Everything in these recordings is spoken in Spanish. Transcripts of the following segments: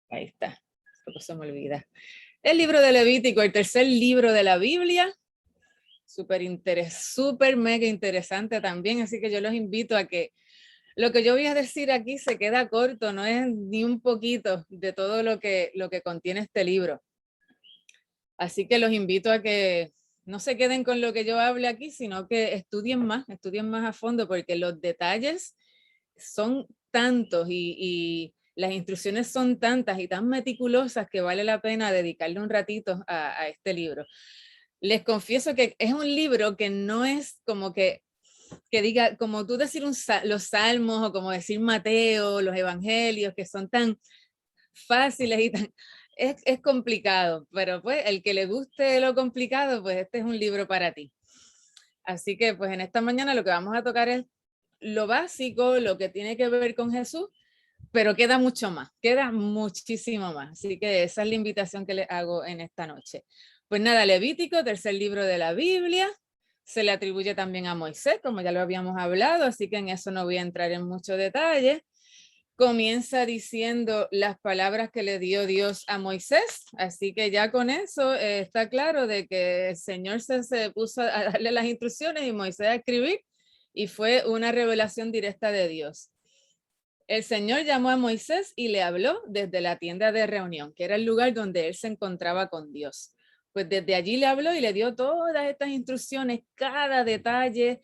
Ahí está, poco se me olvida. El libro de Levítico, el tercer libro de la Biblia, súper mega interesante también, así que yo los invito a que lo que yo voy a decir aquí se queda corto, no es ni un poquito de todo lo que contiene este libro. Así que los invito a que no se queden con lo que yo hable aquí, sino que estudien más a fondo, porque los detalles son tantos y las instrucciones son tantas y tan meticulosas que vale la pena dedicarle un ratito a este libro. Les confieso que es un libro que no es como que diga, como tú decir los salmos o como decir Mateo, los evangelios, que son tan fáciles y tan... Es complicado, pero pues el que le guste lo complicado, pues este es un libro para ti. Así que pues en esta mañana lo que vamos a tocar es lo básico, lo que tiene que ver con Jesús, pero queda mucho más, queda muchísimo más. Así que esa es la invitación que les hago en esta noche. Pues nada, Levítico, tercer libro de la Biblia, se le atribuye también a Moisés, como ya lo habíamos hablado, así que en eso no voy a entrar en mucho detalle. Comienza diciendo las palabras que le dio Dios a Moisés, así que ya con eso está claro de que el Señor se puso a darle las instrucciones y Moisés a escribir, y fue una revelación directa de Dios. El Señor llamó a Moisés y le habló desde la tienda de reunión, que era el lugar donde él se encontraba con Dios. Pues desde allí le habló y le dio todas estas instrucciones, cada detalle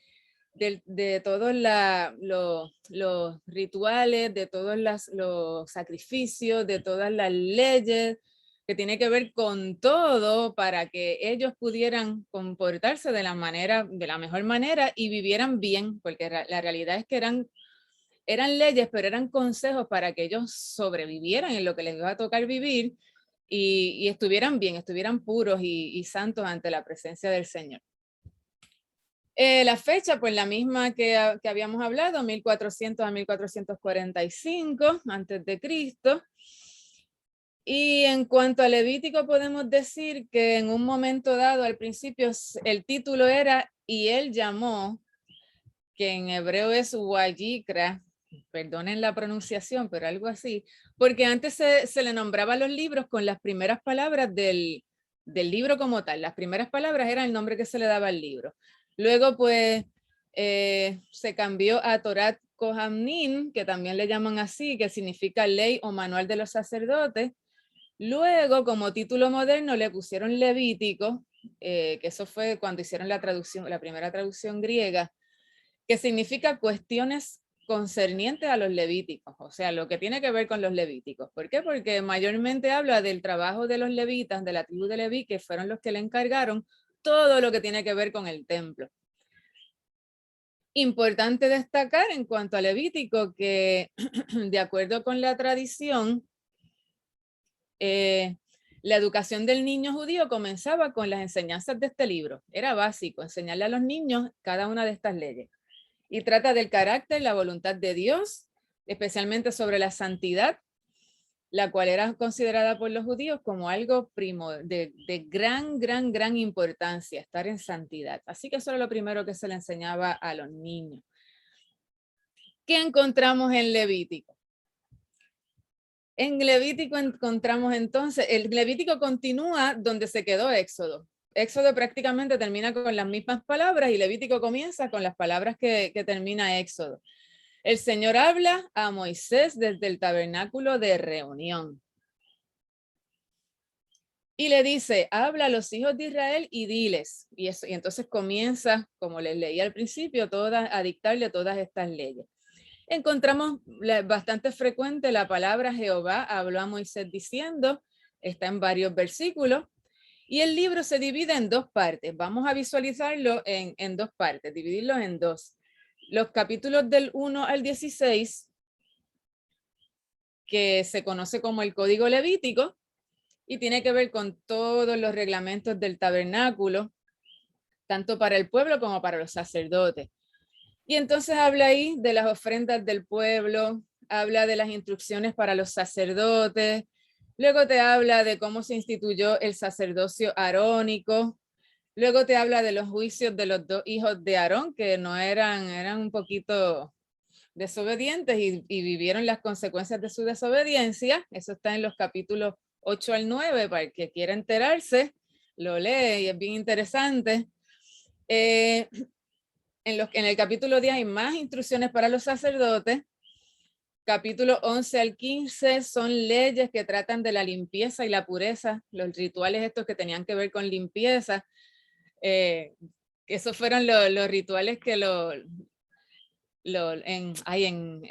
de todos los rituales, de todos los sacrificios, de todas las leyes, que tiene que ver con todo para que ellos pudieran comportarse de la mejor manera y vivieran bien, porque la realidad es que eran leyes, pero eran consejos para que ellos sobrevivieran en lo que les iba a tocar vivir y estuvieran bien, estuvieran puros y santos ante la presencia del Señor. La fecha, pues la misma que habíamos hablado, 1400 a 1445 antes de Cristo. Y en cuanto a Levítico, podemos decir que en un momento dado, al principio, el título era "Y él llamó", que en hebreo es Wayikra, perdonen la pronunciación, pero algo así, porque antes se le nombraba los libros con las primeras palabras del libro como tal. Las primeras palabras eran el nombre que se le daba al libro. Luego, pues, se cambió a Torat Kohanim, que también le llaman así, que significa ley o manual de los sacerdotes. Luego, como título moderno, le pusieron Levítico, que eso fue cuando hicieron la primera traducción griega, que significa cuestiones concernientes a los levíticos, o sea, lo que tiene que ver con los levíticos. ¿Por qué? Porque mayormente habla del trabajo de los levitas, de la tribu de Leví, que fueron los que le encargaron todo lo que tiene que ver con el templo. Importante destacar en cuanto a Levítico que, de acuerdo con la tradición, la educación del niño judío comenzaba con las enseñanzas de este libro. Era básico enseñarle a los niños cada una de estas leyes. Y trata del carácter, la voluntad de Dios, especialmente sobre la santidad, la cual era considerada por los judíos como algo de gran importancia, estar en santidad. Así que eso era lo primero que se le enseñaba a los niños. ¿Qué encontramos en Levítico? En Levítico encontramos entonces, el Levítico continúa donde se quedó Éxodo. Éxodo prácticamente termina con las mismas palabras y Levítico comienza con las palabras que termina Éxodo. El Señor habla a Moisés desde el tabernáculo de reunión. Y le dice, habla a los hijos de Israel y diles. Y entonces comienza, como les leí al principio, a dictarle todas estas leyes. Encontramos bastante frecuente la palabra Jehová habló a Moisés diciendo, está en varios versículos. Y el libro se divide en dos partes. Vamos a visualizarlo en dos partes, dividirlo en dos. Los capítulos del 1 al 16, que se conoce como el Código Levítico, y tiene que ver con todos los reglamentos del tabernáculo, tanto para el pueblo como para los sacerdotes. Y entonces habla ahí de las ofrendas del pueblo, habla de las instrucciones para los sacerdotes, luego te habla de cómo se instituyó el sacerdocio arónico, luego te habla de los juicios de los dos hijos de Aarón, que no eran un poquito desobedientes y vivieron las consecuencias de su desobediencia. Eso está en los capítulos 8 al 9, para el que quiera enterarse, lo lee y es bien interesante. En el capítulo 10 hay más instrucciones para los sacerdotes. Capítulo 11 al 15 son leyes que tratan de la limpieza y la pureza, los rituales estos que tenían que ver con limpieza. Esos fueron los rituales que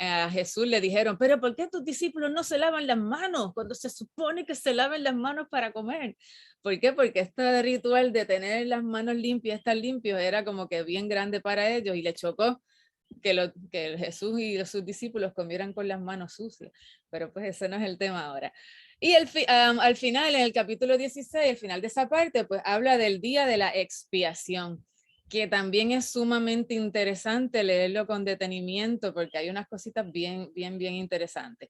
a Jesús le dijeron, pero ¿por qué tus discípulos no se lavan las manos cuando se supone que se laven las manos para comer? ¿Por qué? Porque este ritual de tener las manos limpias, estar limpios, era como que bien grande para ellos y le chocó que Jesús y sus discípulos comieran con las manos sucias. Pero pues ese no es el tema ahora. Y al final, en el capítulo 16, al final de esa parte, pues habla del día de la expiación, que también es sumamente interesante leerlo con detenimiento porque hay unas cositas bien interesantes.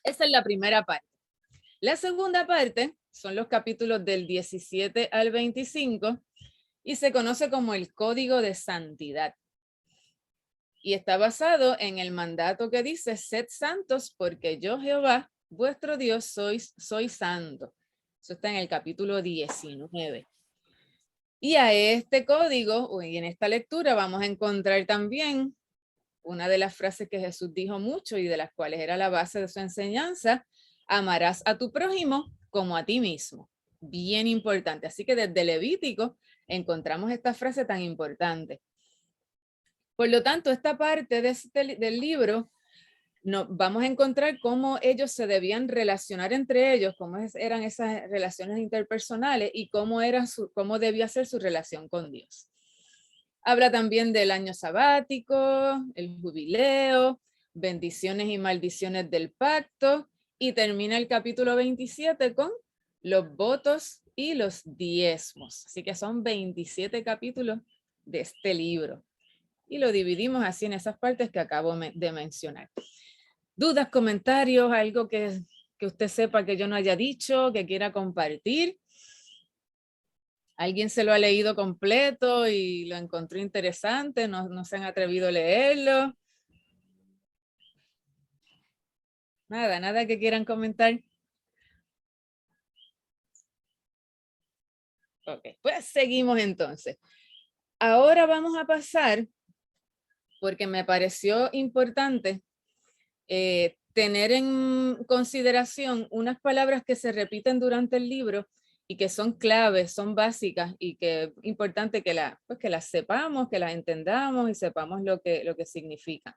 Esa es la primera parte. La segunda parte son los capítulos del 17 al 25 y se conoce como el Código de Santidad. Y está basado en el mandato que dice, sed santos porque yo Jehová, vuestro Dios, soy santo. Eso está en el capítulo 19. Y a este código, y en esta lectura, vamos a encontrar también una de las frases que Jesús dijo mucho y de las cuales era la base de su enseñanza: amarás a tu prójimo como a ti mismo. Bien importante. Así que desde Levítico encontramos esta frase tan importante. Por lo tanto, esta parte del libro vamos a encontrar cómo ellos se debían relacionar entre ellos, cómo eran esas relaciones interpersonales y cómo debía ser su relación con Dios. Habla también del año sabático, el jubileo, bendiciones y maldiciones del pacto, y termina el capítulo 27 con los votos y los diezmos. Así que son 27 capítulos de este libro. Y lo dividimos así en esas partes que acabo de mencionar. ¿Dudas, comentarios, algo que usted sepa que yo no haya dicho, que quiera compartir? ¿Alguien se lo ha leído completo y lo encontró interesante? ¿No se han atrevido a leerlo? Nada que quieran comentar. Ok, pues seguimos entonces. Ahora vamos a pasar, porque me pareció importante tener en consideración unas palabras que se repiten durante el libro y que son claves, son básicas y que es importante que las sepamos, que las entendamos y sepamos lo que significan.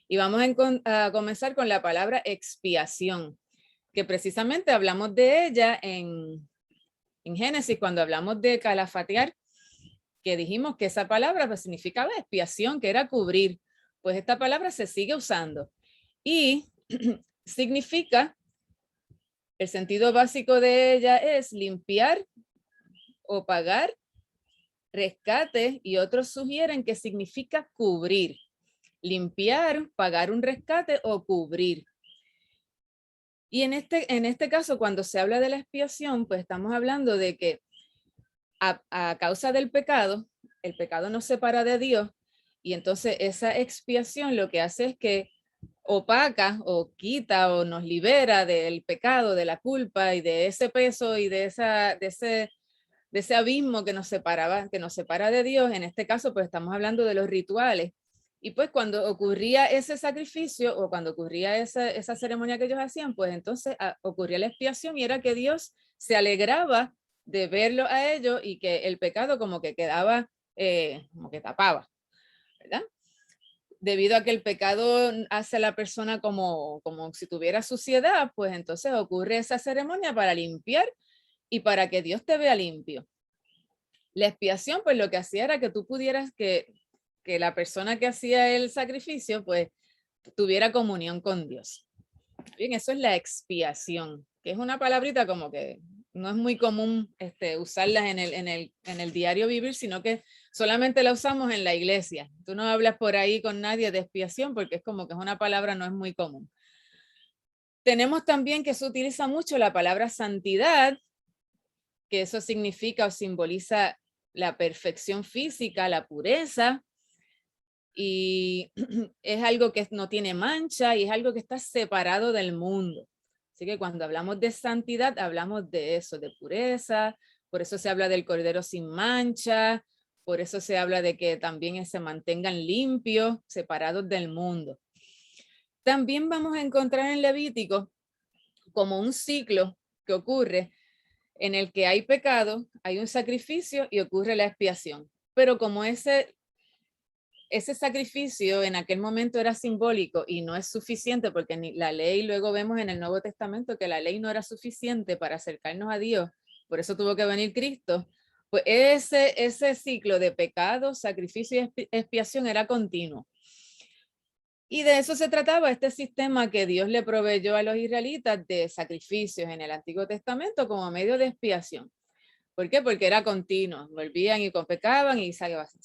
Y vamos a comenzar con la palabra expiación, que precisamente hablamos de ella en Génesis cuando hablamos de calafatear, que dijimos que esa palabra pues significaba expiación, que era cubrir. Pues esta palabra se sigue usando y significa, el sentido básico de ella es limpiar o pagar, rescate, y otros sugieren que significa cubrir. Limpiar, pagar un rescate o cubrir. Y en este caso, cuando se habla de la expiación, pues estamos hablando de que a causa del pecado, el pecado nos separa de Dios, y entonces esa expiación lo que hace es que opaca o quita o nos libera del pecado, de la culpa y de ese peso y de ese abismo que nos separa de Dios. En este caso, pues estamos hablando de los rituales. Y pues cuando ocurría ese sacrificio o cuando ocurría esa ceremonia que ellos hacían, pues entonces ocurría la expiación y era que Dios se alegraba de verlo a ellos y que el pecado como que quedaba, como que tapaba, ¿verdad? Debido a que el pecado hace a la persona como si tuviera suciedad, pues entonces ocurre esa ceremonia para limpiar y para que Dios te vea limpio. La expiación, pues lo que hacía era que tú pudieras, que la persona que hacía el sacrificio, pues tuviera comunión con Dios. Bien, eso es la expiación, que es una palabrita como que no es muy común usarla en el diario vivir, sino que solamente la usamos en la iglesia. Tú no hablas por ahí con nadie de expiación porque es como que es una palabra, no es muy común. Tenemos también que se utiliza mucho la palabra santidad, que eso significa o simboliza la perfección física, la pureza. y es algo que no tiene mancha y es algo que está separado del mundo. Así que cuando hablamos de santidad, hablamos de eso, de pureza. Por eso se habla del cordero sin mancha, por eso se habla de que también se mantengan limpios, separados del mundo. También vamos a encontrar en Levítico como un ciclo que ocurre en el que hay pecado, hay un sacrificio y ocurre la expiación. Pero como ese sacrificio en aquel momento era simbólico y no es suficiente, porque la ley, luego vemos en el Nuevo Testamento que la ley no era suficiente para acercarnos a Dios, por eso tuvo que venir Cristo, pues ese ciclo de pecado, sacrificio y expiación era continuo. Y de eso se trataba este sistema que Dios le proveyó a los israelitas de sacrificios en el Antiguo Testamento como medio de expiación. ¿Por qué? Porque era continuo, volvían y pecaban y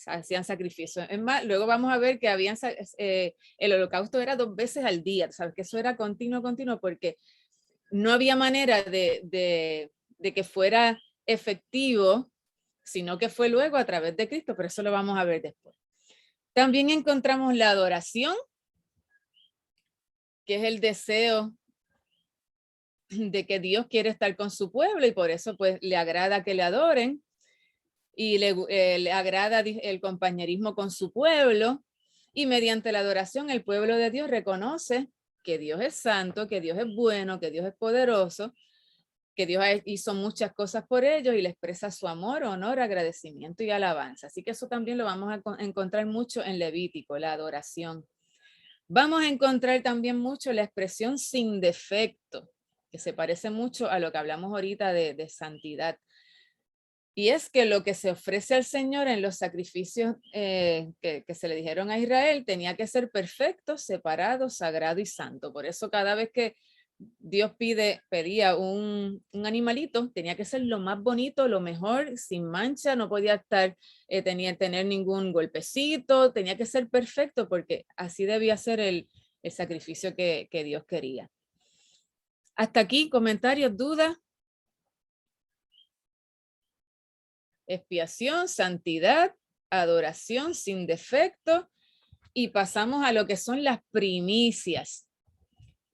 hacían sacrificios. Es más, luego vamos a ver que el holocausto era 2 veces al día, ¿sabes? Que eso era continuo, porque no había manera de que fuera efectivo, sino que fue luego a través de Cristo, pero eso lo vamos a ver después. También encontramos la adoración, que es el deseo de que Dios quiere estar con su pueblo y por eso pues le agrada que le adoren y le agrada el compañerismo con su pueblo, y mediante la adoración el pueblo de Dios reconoce que Dios es santo, que Dios es bueno, que Dios es poderoso, que Dios hizo muchas cosas por ellos y le expresa su amor, honor, agradecimiento y alabanza. Así que eso también lo vamos a encontrar mucho en Levítico, la adoración. Vamos a encontrar también mucho la expresión sin defecto, que se parece mucho a lo que hablamos ahorita de santidad. Y es que lo que se ofrece al Señor en los sacrificios que se le dijeron a Israel tenía que ser perfecto, separado, sagrado y santo. Por eso cada vez que Dios pedía un animalito, tenía que ser lo más bonito, lo mejor, sin mancha, no podía tener ningún golpecito, tenía que ser perfecto porque así debía ser el sacrificio que Dios quería. Hasta aquí, comentarios, dudas. Expiación, santidad, adoración sin defecto, y pasamos a lo que son las primicias.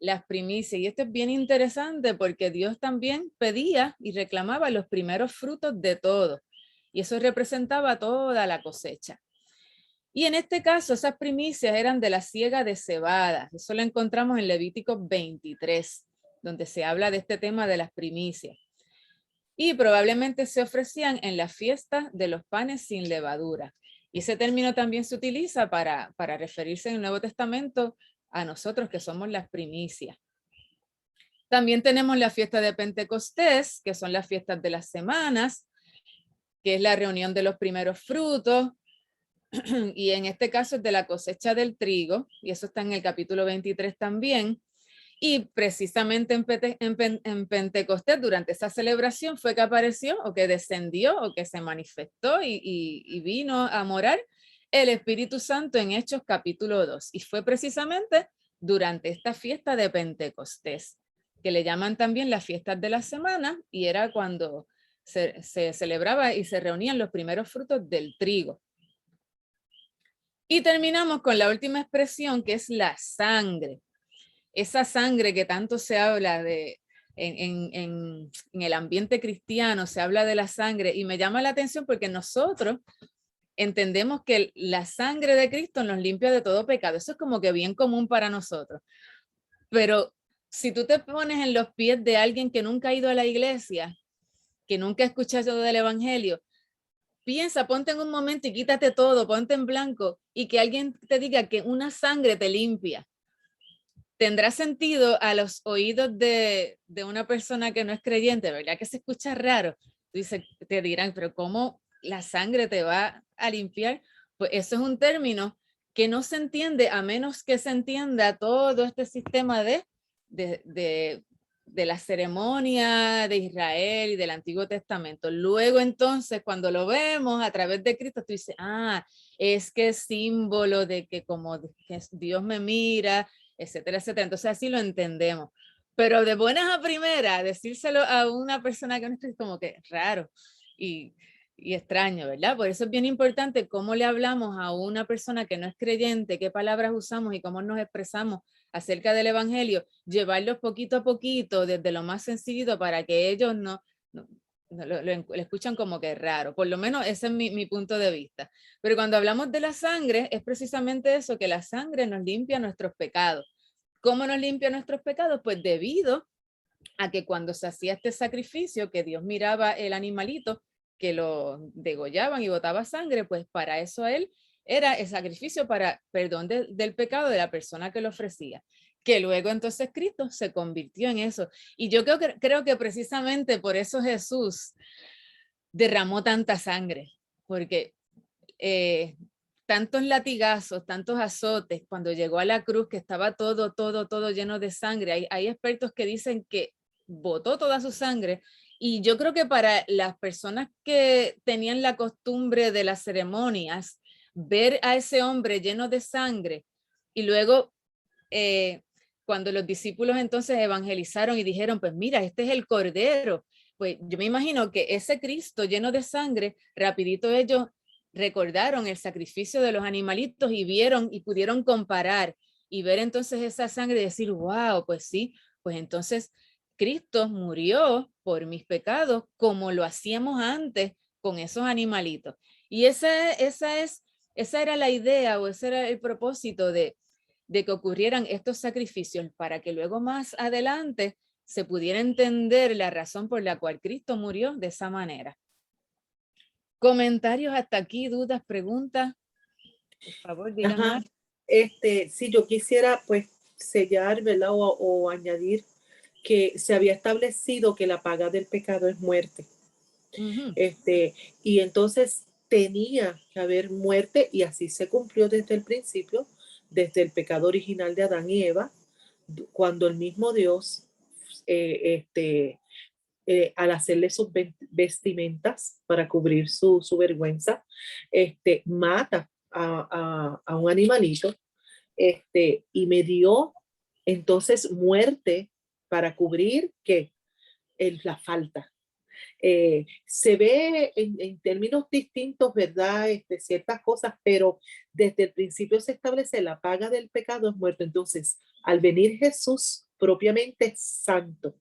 Las primicias, y esto es bien interesante porque Dios también pedía y reclamaba los primeros frutos de todo, y eso representaba toda la cosecha. Y en este caso, esas primicias eran de la siega de cebada. Eso lo encontramos en Levítico 23, donde se habla de este tema de las primicias. Y probablemente se ofrecían en la fiesta de los panes sin levadura. Y ese término también se utiliza para referirse en el Nuevo Testamento a nosotros que somos las primicias. También tenemos la fiesta de Pentecostés, que son las fiestas de las semanas, que es la reunión de los primeros frutos, y en este caso es de la cosecha del trigo, y eso está en el capítulo 23 también. Y precisamente en Pentecostés, durante esa celebración, fue que apareció o que descendió o que se manifestó y vino a morar el Espíritu Santo en Hechos capítulo 2. Y fue precisamente durante esta fiesta de Pentecostés, que le llaman también las fiestas de la semana, y era cuando se celebraba y se reunían los primeros frutos del trigo. Y terminamos con la última expresión, que es la sangre. Esa sangre que tanto se habla en el ambiente cristiano, se habla de la sangre, y me llama la atención porque nosotros entendemos que la sangre de Cristo nos limpia de todo pecado. Eso es como que bien común para nosotros. Pero si tú te pones en los pies de alguien que nunca ha ido a la iglesia, que nunca ha escuchado del evangelio, piensa, ponte en un momento y quítate todo, ponte en blanco, y que alguien te diga que una sangre te limpia. ¿Tendrá sentido a los oídos de una persona que no es creyente? ¿Verdad que se escucha raro? Te dirán, pero ¿cómo la sangre te va a limpiar? Pues eso es un término que no se entiende a menos que se entienda todo este sistema de la ceremonia de Israel y del Antiguo Testamento. Luego entonces, cuando lo vemos a través de Cristo, tú dices, es que es símbolo de que como que Dios me mira, etcétera, etcétera. Entonces así lo entendemos. Pero de buenas a primeras, decírselo a una persona que no es como que raro. Y y extraño, ¿verdad? Por eso es bien importante cómo le hablamos a una persona que no es creyente, qué palabras usamos y cómo nos expresamos acerca del evangelio, llevarlos poquito a poquito desde lo más sencillito para que ellos no lo escuchan como que es raro. Por lo menos ese es mi punto de vista. Pero cuando hablamos de la sangre, es precisamente eso, que la sangre nos limpia nuestros pecados. ¿Cómo nos limpia nuestros pecados? Pues debido a que cuando se hacía este sacrificio, que Dios miraba el animalito, que lo degollaban y botaba sangre, pues para eso él era el sacrificio para perdón del pecado de la persona que lo ofrecía. Que luego entonces Cristo se convirtió en eso. Y yo creo que precisamente por eso Jesús derramó tanta sangre, porque tantos latigazos, tantos azotes, cuando llegó a la cruz, que estaba todo lleno de sangre. Hay expertos que dicen que botó toda su sangre. Y yo creo que para las personas que tenían la costumbre de las ceremonias, ver a ese hombre lleno de sangre y luego cuando los discípulos entonces evangelizaron y dijeron, pues mira, este es el Cordero, pues yo me imagino que ese Cristo lleno de sangre, rapidito ellos recordaron el sacrificio de los animalitos y vieron y pudieron comparar y ver entonces esa sangre y decir, wow, pues sí, pues entonces Cristo murió por mis pecados como lo hacíamos antes con esos animalitos. Y esa era la idea o ese era el propósito de que ocurrieran estos sacrificios para que luego más adelante se pudiera entender la razón por la cual Cristo murió de esa manera. Comentarios hasta aquí, dudas, preguntas. Por favor, díganme. Si yo quisiera pues sellar, ¿verdad? O añadir que se había establecido que la paga del pecado es muerte. Y entonces tenía que haber muerte y así se cumplió desde el principio, desde el pecado original de Adán y Eva, cuando el mismo Dios, al hacerle sus vestimentas para cubrir su vergüenza, mata a un animalito, y me dio entonces muerte para cubrir que la falta. Se ve en términos distintos, ¿verdad? Ciertas cosas, pero desde el principio se establece la paga del pecado es muerto. Entonces, al venir Jesús propiamente santo,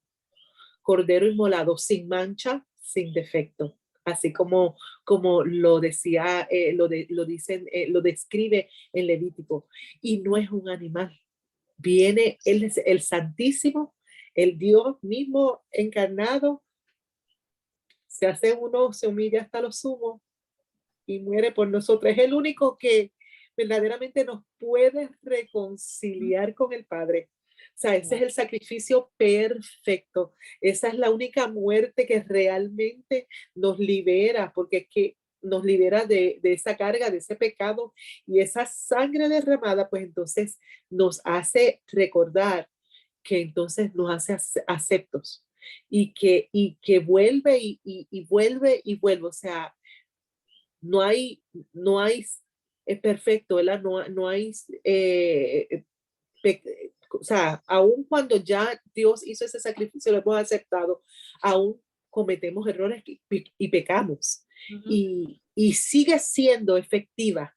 Cordero inmolado, sin mancha, sin defecto, así como lo decía, lo describe en Levítico, y no es un animal, viene, él es el Santísimo, el Dios mismo encarnado, se hace uno, se humilla hasta lo sumo y muere por nosotros. Es el único que verdaderamente nos puede reconciliar con el Padre. O sea, ese es el sacrificio perfecto. Esa es la única muerte que realmente nos libera, porque es que nos libera de esa carga, de ese pecado, y esa sangre derramada, pues entonces nos hace recordar que entonces nos hace aceptos y que vuelve y vuelve y vuelve. O sea, no hay, es perfecto, ¿verdad? No hay, o sea, aun cuando ya Dios hizo ese sacrificio, lo hemos aceptado, aún cometemos errores y pecamos. Y sigue siendo efectiva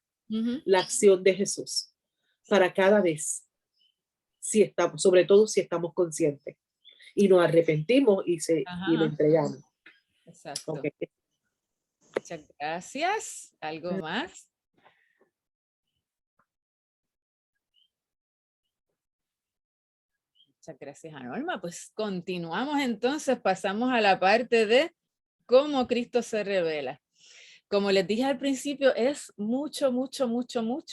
la acción de Jesús para cada vez, si estamos, sobre todo si estamos conscientes y nos arrepentimos y lo entregamos. Exacto. Okay. Muchas gracias. ¿Algo más? Muchas gracias a Norma. Pues continuamos entonces, pasamos a la parte de cómo Cristo se revela. Como les dije al principio, es mucho,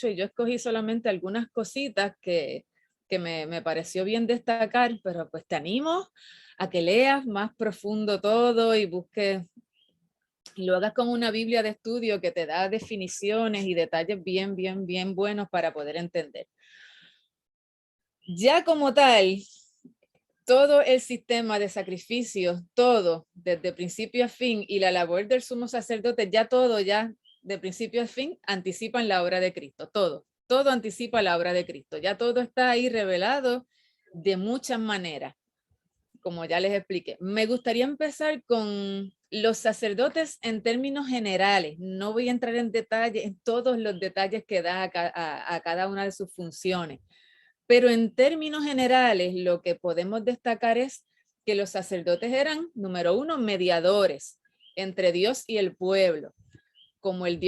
y yo escogí solamente algunas cositas que me pareció bien destacar, pero pues te animo a que leas más profundo todo y busques, y lo hagas con una Biblia de estudio que te da definiciones y detalles bien buenos para poder entender. Ya como tal, todo el sistema de sacrificios, todo, desde principio a fin, y la labor del sumo sacerdote, ya todo, ya de principio a fin, anticipan la obra de Cristo, todo anticipa la obra de Cristo, ya todo está ahí revelado de muchas maneras, como ya les expliqué. Me gustaría empezar con Los sacerdotes en términos generales, no voy a entrar en detalle, en todos los detalles que da a cada una de sus funciones, pero en términos generales lo que podemos destacar es que los sacerdotes eran, número uno, mediadores entre Dios y el pueblo. Como el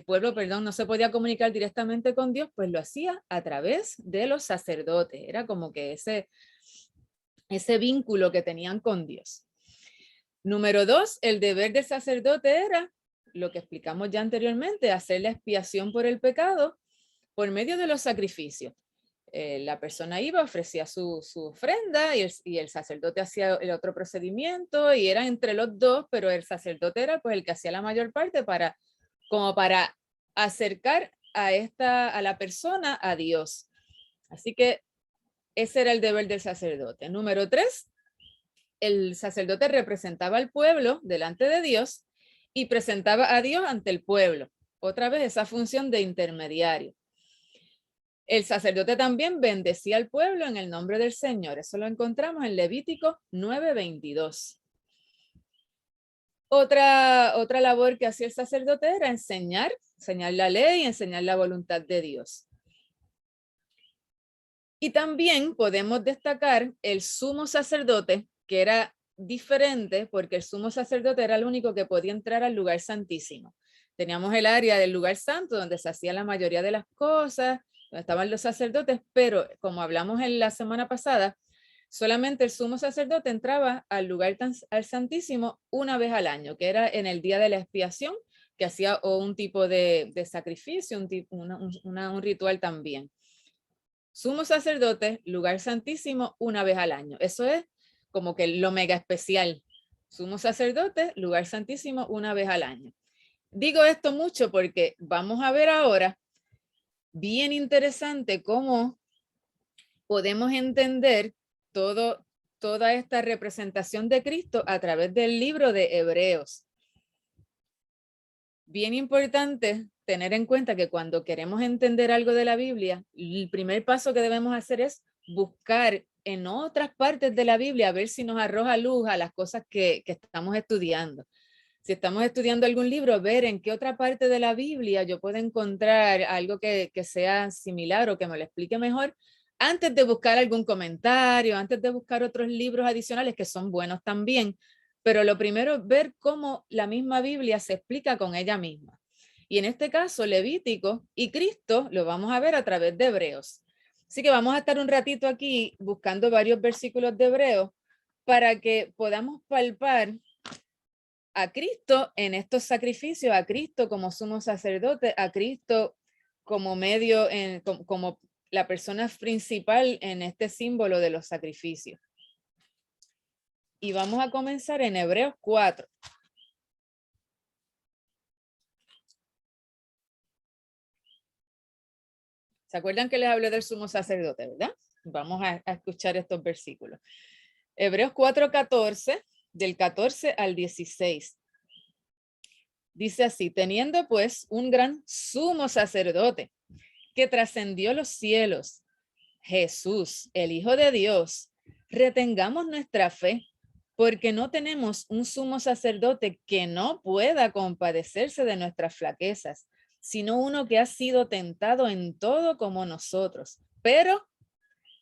pueblo, perdón, no se podía comunicar directamente con Dios, pues lo hacía a través de los sacerdotes. Era como que ese vínculo que tenían con Dios. Número dos, el deber del sacerdote era, lo que explicamos ya anteriormente, hacer la expiación por el pecado por medio de los sacrificios. La persona iba, ofrecía su ofrenda y el sacerdote hacía el otro procedimiento y era entre los dos, pero el sacerdote era pues el que hacía la mayor parte como para acercar a la persona a Dios. Así que ese era el deber del sacerdote. Número tres, el sacerdote representaba al pueblo delante de Dios y presentaba a Dios ante el pueblo. Otra vez esa función de intermediario. El sacerdote también bendecía al pueblo en el nombre del Señor. Eso lo encontramos en Levítico 9:22. Otra labor que hacía el sacerdote era enseñar la ley y enseñar la voluntad de Dios. Y también podemos destacar el sumo sacerdote, que era diferente porque el sumo sacerdote era el único que podía entrar al lugar santísimo. Teníamos el área del lugar santo donde se hacía la mayoría de las cosas, donde estaban los sacerdotes, pero como hablamos en la semana pasada, solamente el sumo sacerdote entraba al lugar al santísimo una vez al año, que era en el día de la expiación, que hacía un tipo de sacrificio, un ritual también. Sumo sacerdote, lugar santísimo, una vez al año. Eso es como que lo mega especial. Sumo sacerdote, lugar santísimo, una vez al año. Digo esto mucho porque vamos a ver ahora, bien interesante, cómo podemos entender toda esta representación de Cristo a través del libro de Hebreos. Bien importante tener en cuenta que cuando queremos entender algo de la Biblia, el primer paso que debemos hacer es buscar en otras partes de la Biblia a ver si nos arroja luz a las cosas que estamos estudiando. Si estamos estudiando algún libro, ver en qué otra parte de la Biblia yo puedo encontrar algo que sea similar o que me lo explique mejor, antes de buscar algún comentario, antes de buscar otros libros adicionales que son buenos también. Pero lo primero es ver cómo la misma Biblia se explica con ella misma. Y en este caso, Levítico y Cristo lo vamos a ver a través de Hebreos. Así que vamos a estar un ratito aquí buscando varios versículos de Hebreos para que podamos palpar a Cristo en estos sacrificios, a Cristo como sumo sacerdote, a Cristo como medio, como la persona principal en este símbolo de los sacrificios. Y vamos a comenzar en Hebreos 4. ¿Se acuerdan que les hablé del sumo sacerdote, verdad? Vamos a escuchar estos versículos. Hebreos 4:14, del 14 al 16. Dice así: teniendo pues un gran sumo sacerdote que trascendió los cielos, Jesús, el Hijo de Dios, retengamos nuestra fe, porque no tenemos un sumo sacerdote que no pueda compadecerse de nuestras flaquezas, sino uno que ha sido tentado en todo como nosotros, pero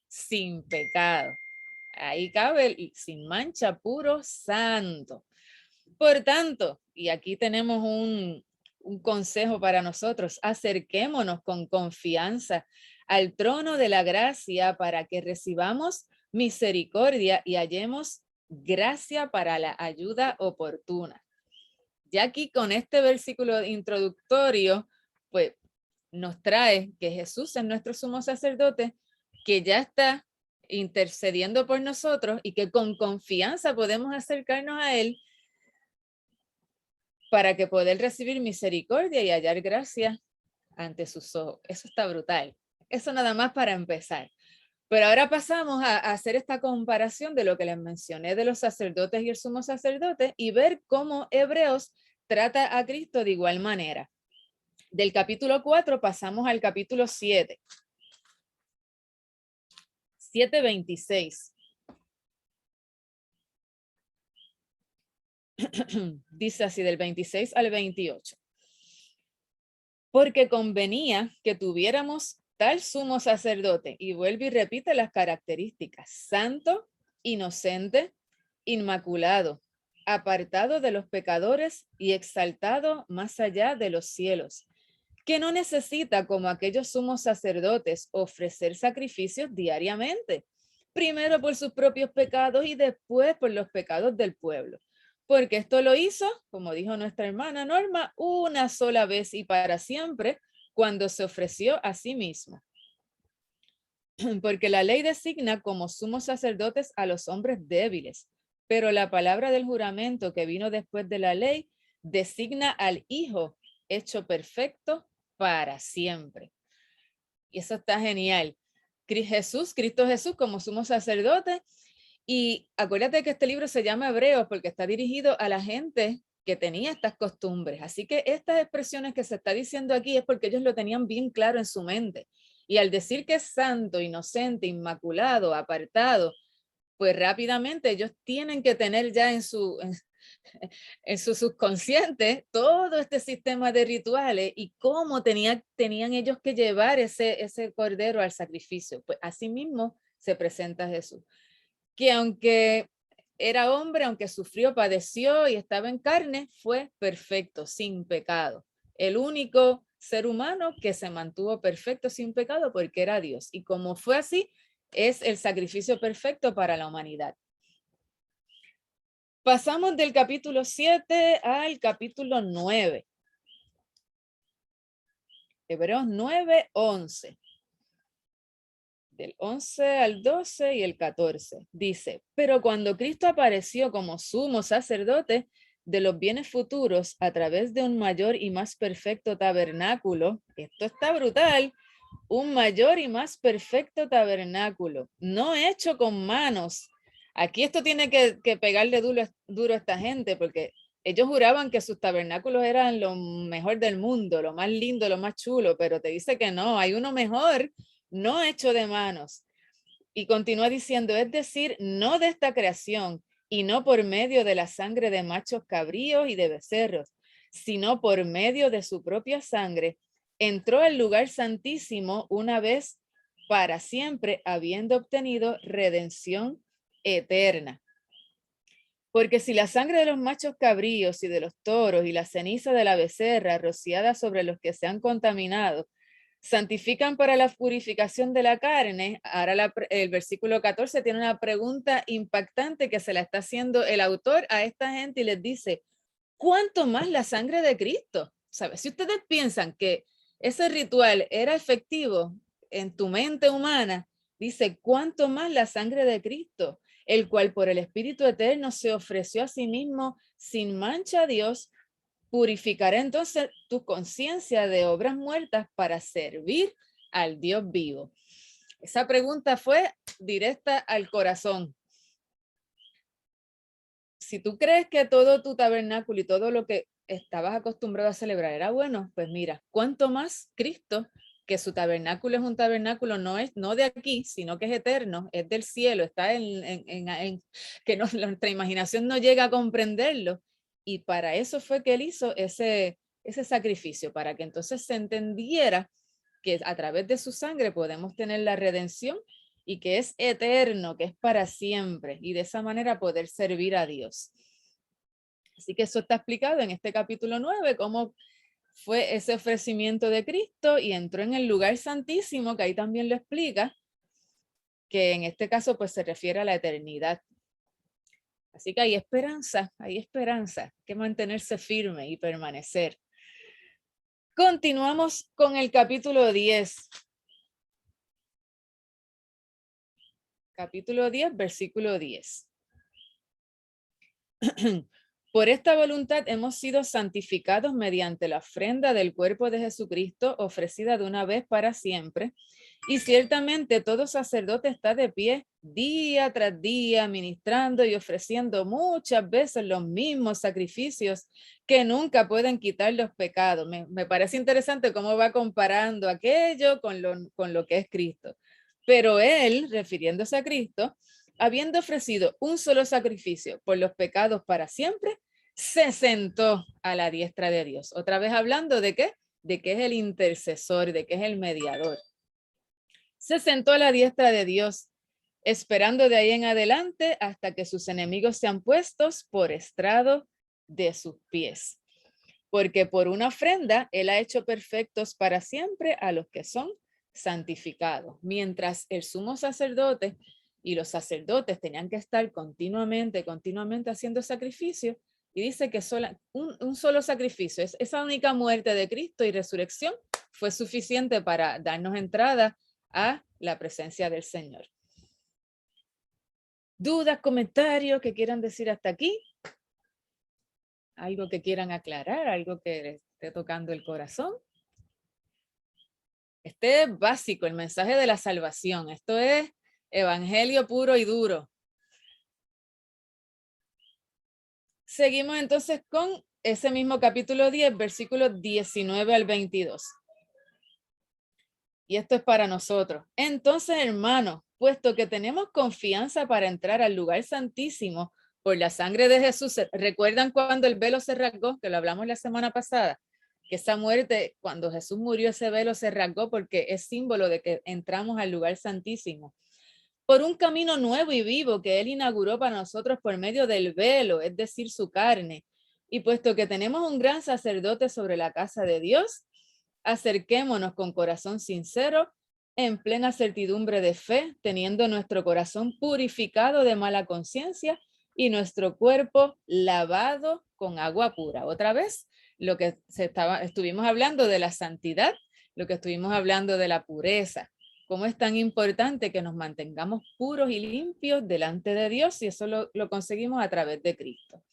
sin pecado. Ahí cabe el sin mancha, puro, santo. Por tanto, y aquí tenemos un consejo para nosotros: acerquémonos con confianza al trono de la gracia para que recibamos misericordia y hallemos gracia para la ayuda oportuna. Ya aquí con este versículo introductorio, pues nos trae que Jesús es nuestro sumo sacerdote, que ya está intercediendo por nosotros y que con confianza podemos acercarnos a él para que poder recibir misericordia y hallar gracia ante sus ojos. Eso está brutal. Eso nada más para empezar. Pero ahora pasamos a hacer esta comparación de lo que les mencioné de los sacerdotes y el sumo sacerdote y ver cómo Hebreos trata a Cristo de igual manera. Del capítulo 4 pasamos al capítulo 7. 7:26. Dice así del 26 al 28. Porque convenía que tuviéramos tal sumo sacerdote, y vuelve y repite las características: santo, inocente, inmaculado, apartado de los pecadores y exaltado más allá de los cielos, que no necesita, como aquellos sumos sacerdotes, ofrecer sacrificios diariamente, primero por sus propios pecados y después por los pecados del pueblo. Porque esto lo hizo, como dijo nuestra hermana Norma, una sola vez y para siempre, cuando se ofreció a sí mismo. Porque la ley designa como sumos sacerdotes a los hombres débiles, pero la palabra del juramento que vino después de la ley designa al Hijo hecho perfecto para siempre. Y eso está genial. Cristo Jesús como sumo sacerdote. Y acuérdate que este libro se llama Hebreos porque está dirigido a la gente que tenía estas costumbres. Así que estas expresiones que se está diciendo aquí es porque ellos lo tenían bien claro en su mente. Y al decir que es santo, inocente, inmaculado, apartado, pues rápidamente ellos tienen que tener ya en su subconsciente todo este sistema de rituales y cómo tenían ellos que llevar ese cordero al sacrificio. Pues así mismo se presenta Jesús, que aunque era hombre, aunque sufrió, padeció y estaba en carne, fue perfecto, sin pecado. El único ser humano que se mantuvo perfecto sin pecado porque era Dios. Y como fue así, es el sacrificio perfecto para la humanidad. Pasamos del capítulo 7 al capítulo 9. Hebreos 9, 11. Del 11 al 12 y el 14. Dice, pero cuando Cristo apareció como sumo sacerdote de los bienes futuros a través de un mayor y más perfecto tabernáculo, esto está brutal, un mayor y más perfecto tabernáculo, no hecho con manos. Aquí esto tiene que pegarle duro a esta gente, porque ellos juraban que sus tabernáculos eran lo mejor del mundo, lo más lindo, lo más chulo, pero te dice que no, hay uno mejor, no hecho de manos. Y continúa diciendo, es decir, no de esta creación, y no por medio de la sangre de machos cabríos y de becerros, sino por medio de su propia sangre, entró al lugar santísimo una vez para siempre, habiendo obtenido redención eterna. Porque si la sangre de los machos cabríos y de los toros y la ceniza de la becerra rociada sobre los que se han contaminado, santifican para la purificación de la carne, ahora el versículo 14 tiene una pregunta impactante que se la está haciendo el autor a esta gente y les dice, ¿cuánto más la sangre de Cristo? ¿Sabes? Si ustedes piensan que ese ritual era efectivo en tu mente humana, dice, ¿cuánto más la sangre de Cristo? El cual por el Espíritu Eterno se ofreció a sí mismo sin mancha a Dios, purificará entonces tu conciencia de obras muertas para servir al Dios vivo. Esa pregunta fue directa al corazón. Si tú crees que todo tu tabernáculo y todo lo que estabas acostumbrado a celebrar era bueno, pues mira, cuánto más Cristo, que su tabernáculo es un tabernáculo no de aquí, sino que es eterno, es del cielo, está que nuestra imaginación no llega a comprenderlo. Y para eso fue que él hizo ese sacrificio, para que entonces se entendiera que a través de su sangre podemos tener la redención y que es eterno, que es para siempre, y de esa manera poder servir a Dios. Así que eso está explicado en este capítulo 9, cómo fue ese ofrecimiento de Cristo y entró en el lugar santísimo, que ahí también lo explica, que en este caso pues se refiere a la eternidad. Así que hay esperanza, hay que mantenerse firme y permanecer. Continuamos con el capítulo 10. Capítulo 10, versículo 10. Por esta voluntad hemos sido santificados mediante la ofrenda del cuerpo de Jesucristo ofrecida de una vez para siempre. Y ciertamente todo sacerdote está de pie día tras día ministrando y ofreciendo muchas veces los mismos sacrificios que nunca pueden quitar los pecados. Me parece interesante cómo va comparando aquello con lo que es Cristo. Pero él, refiriéndose a Cristo, habiendo ofrecido un solo sacrificio por los pecados para siempre, se sentó a la diestra de Dios. Otra vez hablando de qué, de que es el intercesor, de que es el mediador. Se sentó a la diestra de Dios, esperando de ahí en adelante hasta que sus enemigos sean puestos por estrado de sus pies. Porque por una ofrenda Él ha hecho perfectos para siempre a los que son santificados. Mientras el sumo sacerdote y los sacerdotes tenían que estar continuamente haciendo sacrificios, y dice que un solo sacrificio, esa única muerte de Cristo y resurrección fue suficiente para darnos entrada a la presencia del Señor. ¿Dudas, comentarios que quieran decir hasta aquí? ¿Algo que quieran aclarar? ¿Algo que les esté tocando el corazón? Este es básico, el mensaje de la salvación. Esto es evangelio puro y duro. Seguimos entonces con ese mismo capítulo 10, versículos 19 al 22. Y esto es para nosotros. Entonces, hermanos, puesto que tenemos confianza para entrar al lugar santísimo por la sangre de Jesús, ¿recuerdan cuando el velo se rasgó? Que lo hablamos la semana pasada, que esa muerte, cuando Jesús murió, ese velo se rasgó porque es símbolo de que entramos al lugar santísimo. Por un camino nuevo y vivo que Él inauguró para nosotros por medio del velo, es decir, su carne. Y puesto que tenemos un gran sacerdote sobre la casa de Dios, acerquémonos con corazón sincero, en plena certidumbre de fe, teniendo nuestro corazón purificado de mala conciencia y nuestro cuerpo lavado con agua pura. Otra vez, lo que estuvimos hablando de la santidad, lo que estuvimos hablando de la pureza. Cómo es tan importante que nos mantengamos puros y limpios delante de Dios, y eso lo conseguimos a través de Cristo.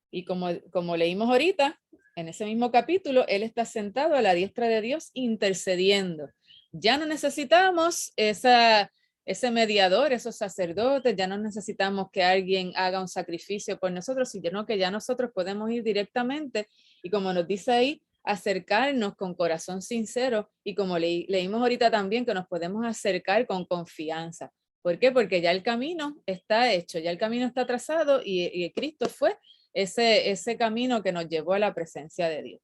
Y como leímos ahorita, en ese mismo capítulo, Él está sentado a la diestra de Dios intercediendo. Ya no necesitamos ese mediador, esos sacerdotes, ya no necesitamos que alguien haga un sacrificio por nosotros, sino que ya nosotros podemos ir directamente y, como nos dice ahí, acercarnos con corazón sincero, y como leímos ahorita también, que nos podemos acercar con confianza. ¿Por qué? Porque ya el camino está hecho, ya el camino está trazado, y Cristo fue ese camino que nos llevó a la presencia de Dios.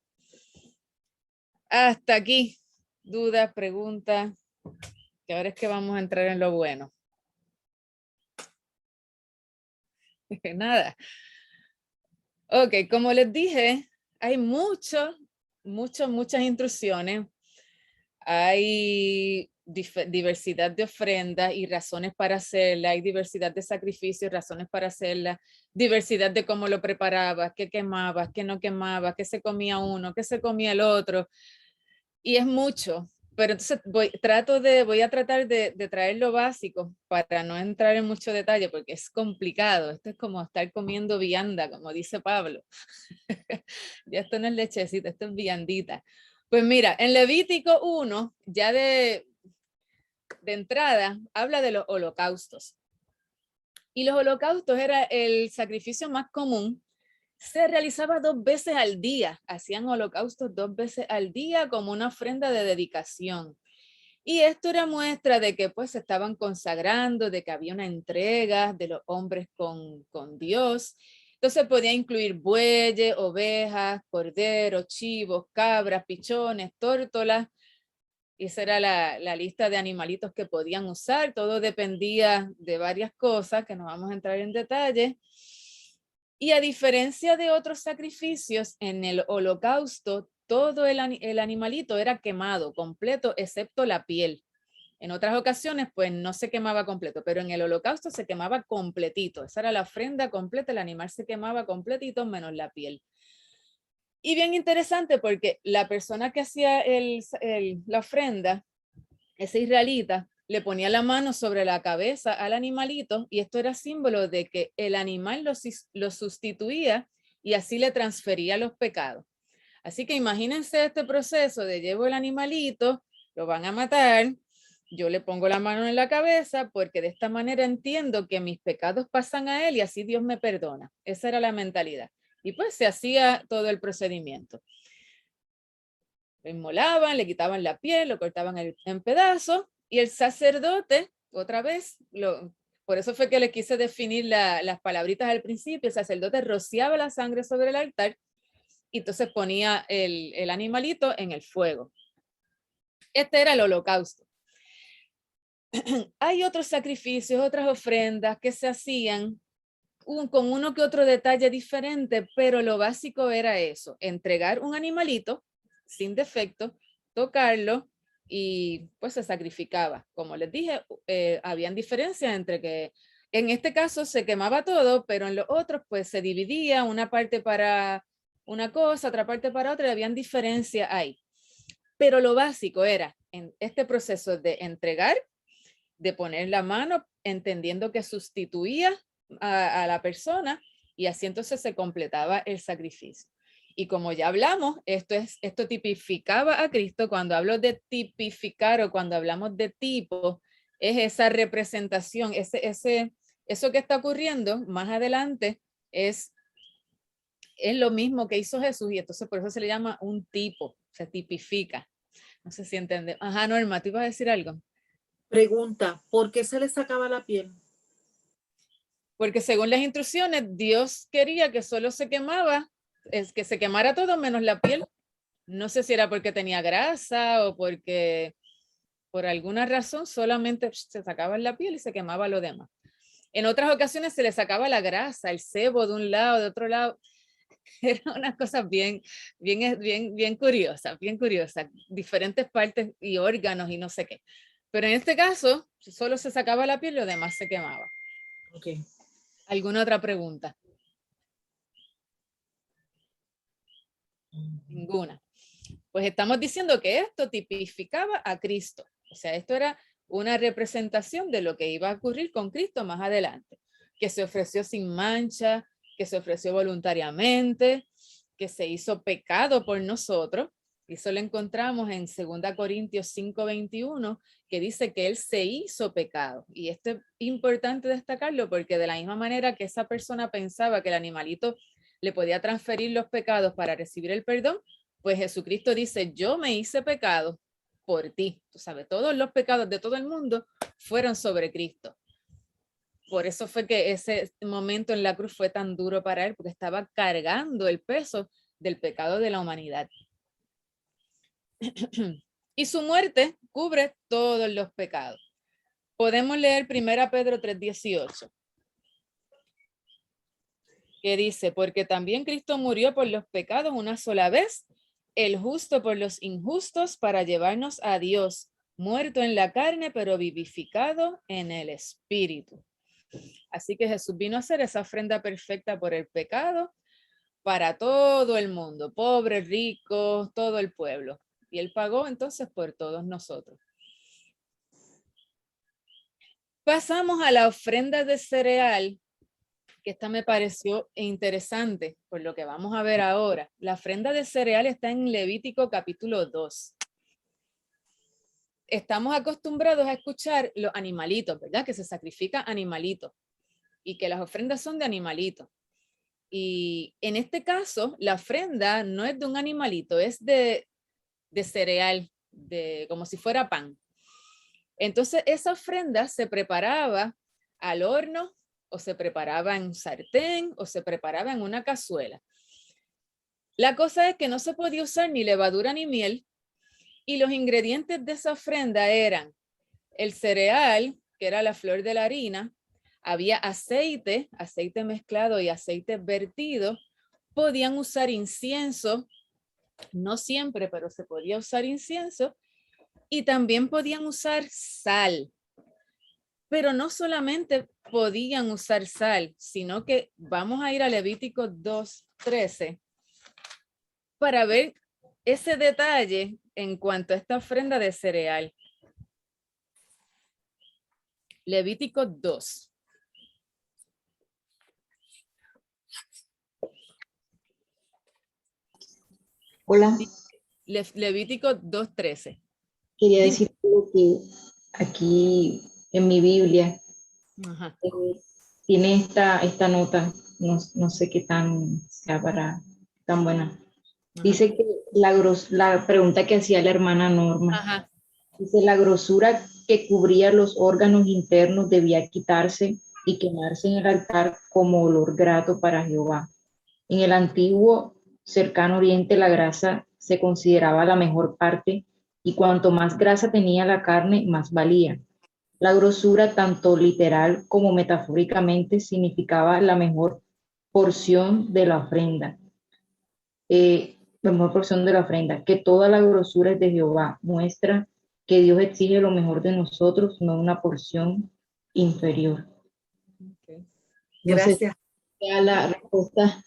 Hasta aquí, dudas, preguntas, que ahora es que vamos a entrar en lo bueno. Nada. Ok, como les dije, hay muchas instrucciones, hay diversidad de ofrendas y razones para hacerla, hay diversidad de sacrificios, razones para hacerla, diversidad de cómo lo preparabas, qué quemabas, qué no quemabas, qué se comía uno, qué se comía el otro, y es mucho. Pero entonces voy a tratar de traer lo básico para no entrar en mucho detalle, porque es complicado. Esto es como estar comiendo vianda, como dice Pablo. Ya esto no es lechecita, esto es viandita. Pues mira, en Levítico 1, ya de entrada, habla de los holocaustos. Y los holocaustos era el sacrificio más común. Se realizaba 2 veces al día, hacían holocaustos 2 veces al día como una ofrenda de dedicación. Y esto era muestra de que pues se estaban consagrando, de que había una entrega de los hombres con Dios. Entonces podía incluir bueyes, ovejas, corderos, chivos, cabras, pichones, tórtolas. Y esa era la lista de animalitos que podían usar. Todo dependía de varias cosas que no vamos a entrar en detalle. Y a diferencia de otros sacrificios, en el holocausto, todo el animalito era quemado completo, excepto la piel. En otras ocasiones, pues no se quemaba completo, pero en el holocausto se quemaba completito. Esa era la ofrenda completa, el animal se quemaba completito menos la piel. Y bien interesante porque la persona que hacía la ofrenda, ese israelita, le ponía la mano sobre la cabeza al animalito, y esto era símbolo de que el animal lo sustituía y así le transfería los pecados. Así que imagínense este proceso de llevo el animalito, lo van a matar, yo le pongo la mano en la cabeza porque de esta manera entiendo que mis pecados pasan a él y así Dios me perdona. Esa era la mentalidad. Y pues se hacía todo el procedimiento. Lo inmolaban, le quitaban la piel, lo cortaban en pedazos, y el sacerdote otra vez, por eso fue que le quise definir las palabritas al principio. El sacerdote rociaba la sangre sobre el altar y entonces ponía el animalito en el fuego. Este era el holocausto. Hay otros sacrificios, otras ofrendas que se hacían con uno que otro detalle diferente, pero lo básico era eso, entregar un animalito sin defecto, tocarlo y pues se sacrificaba. Como les dije, habían diferencias entre que en este caso se quemaba todo, pero en los otros pues se dividía una parte para una cosa, otra parte para otra, y habían diferencias ahí. Pero lo básico era en este proceso de entregar, de poner la mano, entendiendo que sustituía a la persona y así entonces se completaba el sacrificio. Y como ya hablamos, esto tipificaba a Cristo. Cuando hablo de tipificar o cuando hablamos de tipo, es esa representación, eso que está ocurriendo más adelante es lo mismo que hizo Jesús y entonces por eso se le llama un tipo, se tipifica. No sé si entiende. Ajá, Norma, ¿tú ibas a decir algo? Pregunta, ¿por qué se le sacaba la piel? Porque según las instrucciones, Dios quería que solo se quemaba, que se quemara todo menos la piel. No sé si era porque tenía grasa o porque por alguna razón solamente se sacaba la piel y se quemaba lo demás. En otras ocasiones se le sacaba la grasa, el sebo de un lado, de otro lado. Era una cosa bien curiosa, bien curiosa. Diferentes partes y órganos y no sé qué. Pero en este caso, solo se sacaba la piel y lo demás se quemaba. Okay. ¿Alguna otra pregunta? Ninguna. Pues estamos diciendo que esto tipificaba a Cristo. O sea, esto era una representación de lo que iba a ocurrir con Cristo más adelante, que se ofreció sin mancha, que se ofreció voluntariamente, que se hizo pecado por nosotros. Y eso lo encontramos en 2 Corintios 5:21, que dice que Él se hizo pecado. Y esto es importante destacarlo porque de la misma manera que esa persona pensaba que el animalito le podía transferir los pecados para recibir el perdón, pues Jesucristo dice, yo me hice pecado por ti. Tú sabes, todos los pecados de todo el mundo fueron sobre Cristo. Por eso fue que ese momento en la cruz fue tan duro para él, porque estaba cargando el peso del pecado de la humanidad. Y su muerte cubre todos los pecados. Podemos leer 1 Pedro 3:18, que dice, porque también Cristo murió por los pecados una sola vez, el justo por los injustos, para llevarnos a Dios, muerto en la carne, pero vivificado en el espíritu. Así que Jesús vino a hacer esa ofrenda perfecta por el pecado para todo el mundo, pobres, ricos, todo el pueblo. Y Él pagó entonces por todos nosotros. Pasamos a la ofrenda de cereal, que esta me pareció interesante por lo que vamos a ver ahora. La ofrenda de cereal está en Levítico capítulo 2. Estamos acostumbrados a escuchar los animalitos, ¿verdad? Que se sacrifica animalitos y que las ofrendas son de animalitos. Y en este caso, la ofrenda no es de un animalito, es de cereal, como si fuera pan. Entonces, esa ofrenda se preparaba al horno, o se preparaba en un sartén, o se preparaba en una cazuela. La cosa es que no se podía usar ni levadura ni miel, y los ingredientes de esa ofrenda eran el cereal, que era la flor de la harina, había aceite mezclado y aceite vertido, podían usar incienso, no siempre, pero se podía usar incienso, y también podían usar sal. Pero no solamente podían usar sal, sino que vamos a ir a Levítico 2:13 para ver ese detalle en cuanto a esta ofrenda de cereal. Levítico 2. Hola, Levítico 2:13. quería decir que aquí en mi Biblia Ajá. tiene esta nota, no sé qué tan sea tan buena. Ajá. Dice que la pregunta que hacía la hermana Norma, Ajá. Dice, la grosura que cubría los órganos internos debía quitarse y quemarse en el altar como olor grato para Jehová. En el antiguo cercano oriente la grasa se consideraba la mejor parte y cuanto más grasa tenía la carne, más valía. La grosura, tanto literal como metafóricamente, significaba la mejor porción de la ofrenda. La mejor porción de la ofrenda, que toda la grosura es de Jehová, muestra que Dios exige lo mejor de nosotros, no una porción inferior. Okay. No sé Gracias. si sea la respuesta.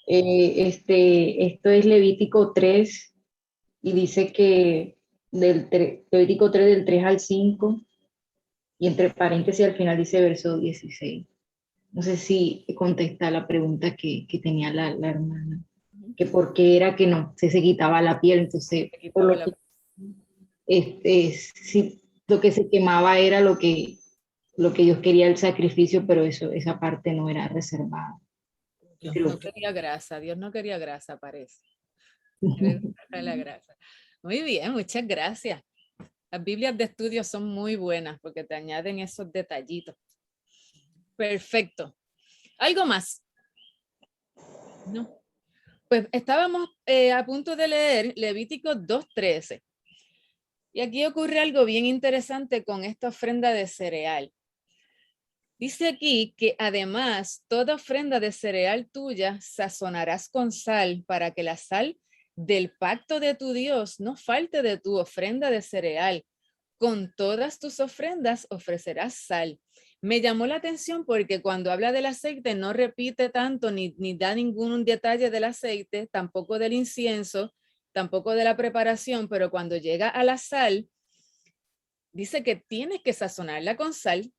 Esto es Levítico 3 y dice que Levítico 3 del 3 al 5 y entre paréntesis al final dice verso 16. No sé si contesta la pregunta que tenía la hermana, que por qué era que no se quitaba la piel, entonces Se por quitaba lo la- que si lo que se quemaba era lo que Dios quería el sacrificio, pero esa parte no era reservada. Creo No que quería grasa, Dios no quería grasa, parece. Él era la grasa. Muy bien, muchas gracias. Las Biblias de estudio son muy buenas porque te añaden esos detallitos. Perfecto. ¿Algo más? No. Pues estábamos a punto de leer Levítico 2:13. Y aquí ocurre algo bien interesante con esta ofrenda de cereal. Dice aquí que además toda ofrenda de cereal tuya sazonarás con sal para que la sal del pacto de tu Dios no falte de tu ofrenda de cereal. Con todas tus ofrendas ofrecerás sal. Me llamó la atención porque cuando habla del aceite no repite tanto ni da ningún detalle del aceite, tampoco del incienso, tampoco de la preparación, pero cuando llega a la sal, dice que tienes que sazonarla con sal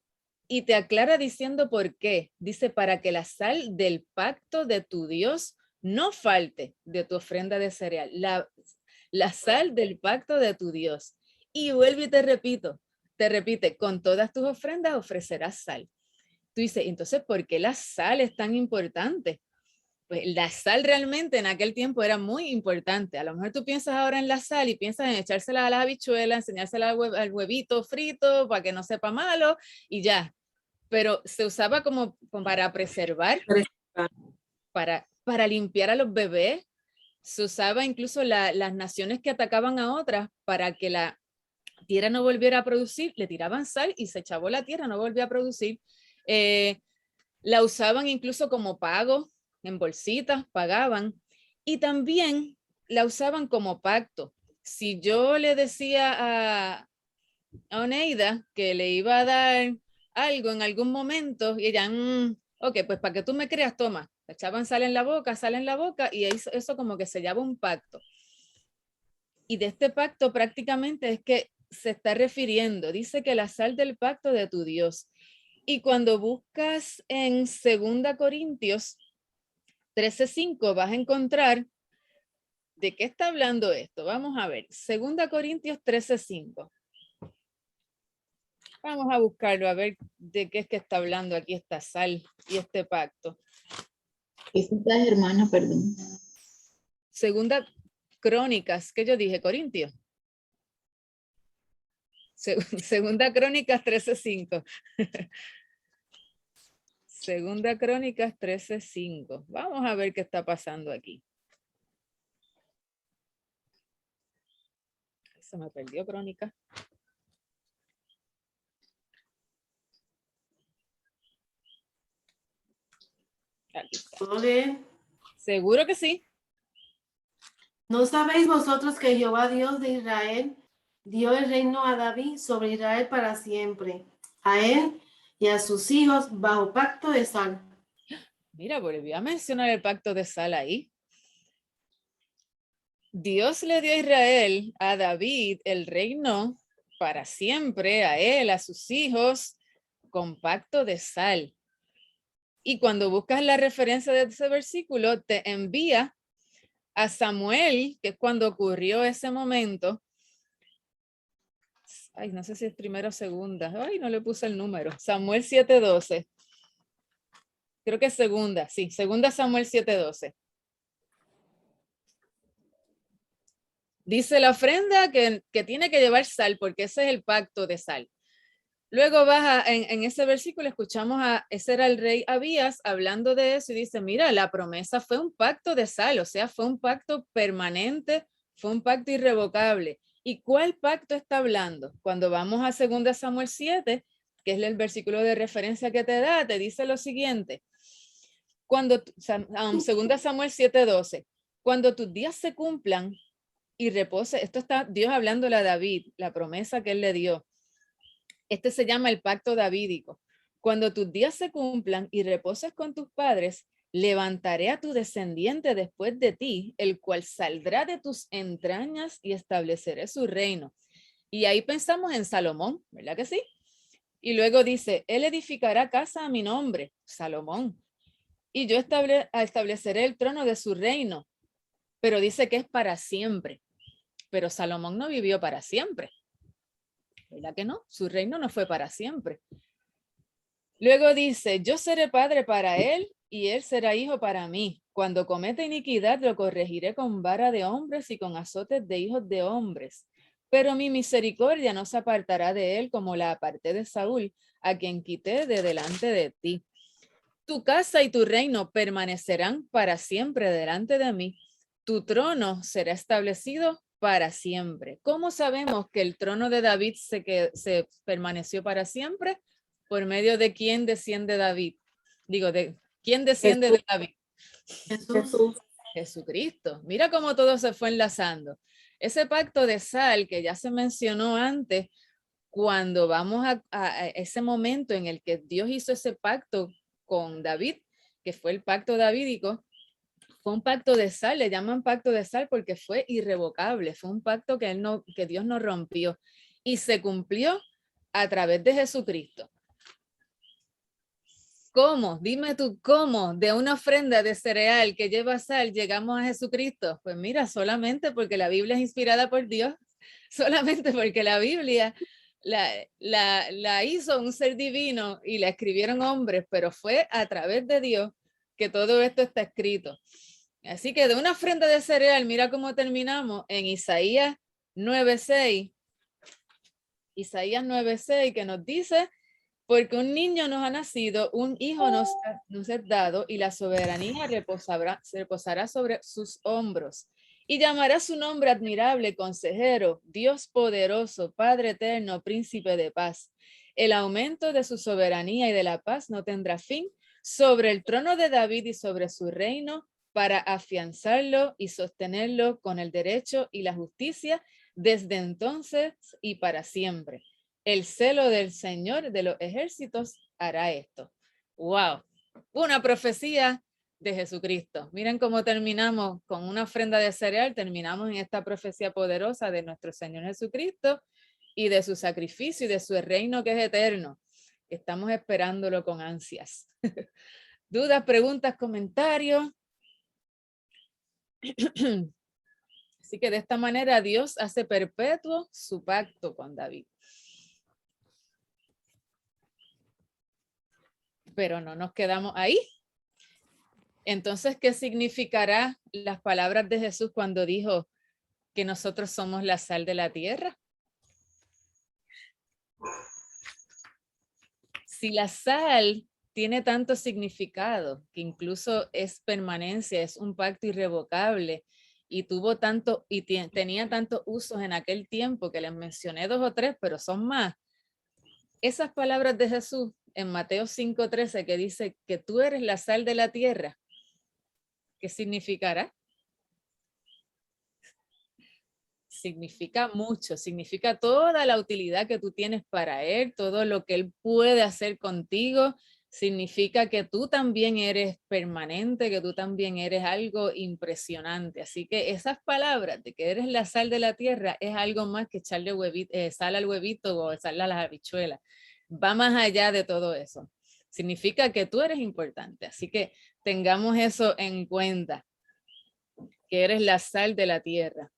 y te aclara diciendo por qué. Dice, para que la sal del pacto de tu Dios no falte de tu ofrenda de cereal. La sal del pacto de tu Dios. Y vuelve y te repite, con todas tus ofrendas ofrecerás sal. Tú dices, entonces, ¿por qué la sal es tan importante? Pues la sal realmente en aquel tiempo era muy importante. A lo mejor tú piensas ahora en la sal y piensas en echársela a las habichuelas, enseñársela al huevito frito para que no sepa malo y ya. Pero se usaba como para preservar, para limpiar a los bebés. Se usaba incluso las naciones que atacaban a otras para que la tierra no volviera a producir, le tiraban sal y se echaba la tierra, no volvía a producir. La usaban incluso como pago, en bolsitas, pagaban. Y también la usaban como pacto. Si yo le decía a Oneida que le iba a dar algo en algún momento y ella, ok, pues para que tú me creas, toma. Echaban sal en la boca y eso como que sellaba un pacto. Y de este pacto prácticamente es que se está refiriendo, dice que la sal del pacto de tu Dios. Y cuando buscas en 2 Corintios 13:5 vas a encontrar de qué está hablando esto. Vamos a ver, 2 Corintios 13:5. Vamos a buscarlo, a ver de qué es que está hablando aquí esta sal y este pacto. esa es hermana, perdón. 2 Crónicas, ¿qué yo dije? Corintios. 2 Crónicas 13:5. 2 Crónicas 13:5. Vamos a ver qué está pasando aquí. Se me perdió Crónica. Aquí está. ¿Puedo leer? Seguro que sí. ¿No sabéis vosotros que Jehová Dios de Israel dio el reino a David sobre Israel para siempre, a él y a sus hijos bajo pacto de sal? Mira, volví a mencionar el pacto de sal ahí. Dios le dio a Israel, a David, el reino para siempre, a él, a sus hijos, con pacto de sal. Y cuando buscas la referencia de ese versículo, te envía a Samuel, que es cuando ocurrió ese momento. Ay, no sé si es primera o segunda. Ay, no le puse el número. Samuel 7:12. Creo que es segunda, sí, segunda Samuel 7:12. Dice la ofrenda que tiene que llevar sal, porque ese es el pacto de sal. Luego en ese versículo escuchamos ese era el rey Abías hablando de eso y dice, mira, la promesa fue un pacto de sal, o sea, fue un pacto permanente, fue un pacto irrevocable. ¿Y cuál pacto está hablando? Cuando vamos a 2 Samuel 7, que es el versículo de referencia que te da, te dice lo siguiente. 2 Samuel 7:12, cuando tus días se cumplan y repose, esto está Dios hablándole a David, la promesa que él le dio. Este se llama el pacto davídico. Cuando tus días se cumplan y reposes con tus padres, levantaré a tu descendiente después de ti, el cual saldrá de tus entrañas y estableceré su reino. Y ahí pensamos en Salomón, ¿verdad que sí? Y luego dice, él edificará casa a mi nombre, Salomón, y yo estableceré el trono de su reino, pero dice que es para siempre. Pero Salomón no vivió para siempre. ¿Verdad que no? Su reino no fue para siempre. Luego dice, yo seré padre para él y él será hijo para mí. Cuando cometa iniquidad lo corregiré con vara de hombres y con azotes de hijos de hombres. Pero mi misericordia no se apartará de él como la aparté de Saúl, a quien quité de delante de ti. Tu casa y tu reino permanecerán para siempre delante de mí. Tu trono será establecido para siempre. ¿Cómo sabemos que el trono de David se permaneció para siempre? Por medio de quién desciende David. Digo, ¿de quién desciende Jesús. de David? Jesús. Jesucristo. Mira cómo todo se fue enlazando. Ese pacto de sal que ya se mencionó antes, cuando vamos a ese momento en el que Dios hizo ese pacto con David, que fue el pacto davídico, fue un pacto de sal, le llaman pacto de sal porque fue irrevocable, fue un pacto que Dios no rompió y se cumplió a través de Jesucristo. ¿Cómo? Dime tú, ¿cómo de una ofrenda de cereal que lleva sal llegamos a Jesucristo? Pues mira, solamente porque la Biblia es inspirada por Dios, solamente porque la Biblia la hizo un ser divino y la escribieron hombres, pero fue a través de Dios que todo esto está escrito. Así que de una ofrenda de cereal, mira cómo terminamos en Isaías 9:6. Isaías 9:6 que nos dice, porque un niño nos ha nacido, un hijo nos es dado y la soberanía reposará sobre sus hombros. Y llamará su nombre admirable, consejero, Dios poderoso, Padre eterno, príncipe de paz. El aumento de su soberanía y de la paz no tendrá fin sobre el trono de David y sobre su reino, para afianzarlo y sostenerlo con el derecho y la justicia desde entonces y para siempre. El celo del Señor de los ejércitos hará esto. ¡Wow! Una profecía de Jesucristo. Miren cómo terminamos con una ofrenda de cereal, terminamos en esta profecía poderosa de nuestro Señor Jesucristo y de su sacrificio y de su reino que es eterno. Estamos esperándolo con ansias. ¿Dudas, preguntas, comentarios? Así que de esta manera Dios hace perpetuo su pacto con David. Pero no nos quedamos ahí. Entonces, ¿qué significará las palabras de Jesús cuando dijo que nosotros somos la sal de la tierra? Si la sal tiene tanto significado, que incluso es permanencia, es un pacto irrevocable, y tuvo tanto y tenía tantos usos en aquel tiempo que les mencioné 2 o 3, pero son más. Esas palabras de Jesús en Mateo 5:13 que dice que tú eres la sal de la tierra, ¿qué significará? Significa mucho, significa toda la utilidad que tú tienes para él, todo lo que él puede hacer contigo, significa que tú también eres permanente, que tú también eres algo impresionante. Así que esas palabras de que eres la sal de la tierra es algo más que echarle sal al huevito o sal a las habichuelas. Va más allá de todo eso. Significa que tú eres importante. Así que tengamos eso en cuenta, que eres la sal de la tierra.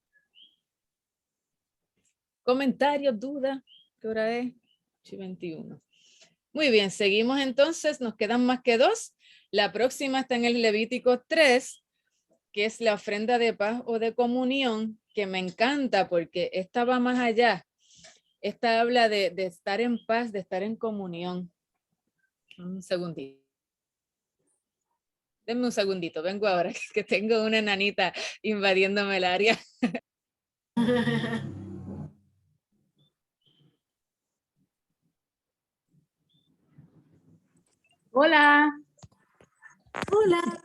¿Comentarios, dudas? ¿Qué hora es? 8:21. Muy bien, seguimos entonces. Nos quedan más que 2. La próxima está en el Levítico 3. que es la ofrenda de paz o de comunión, que me encanta porque esta va más allá. Esta habla de estar en paz, de estar en comunión. Un segundito. Denme un segundito, vengo ahora, que tengo una enanita invadiéndome el área. Hola, Hola.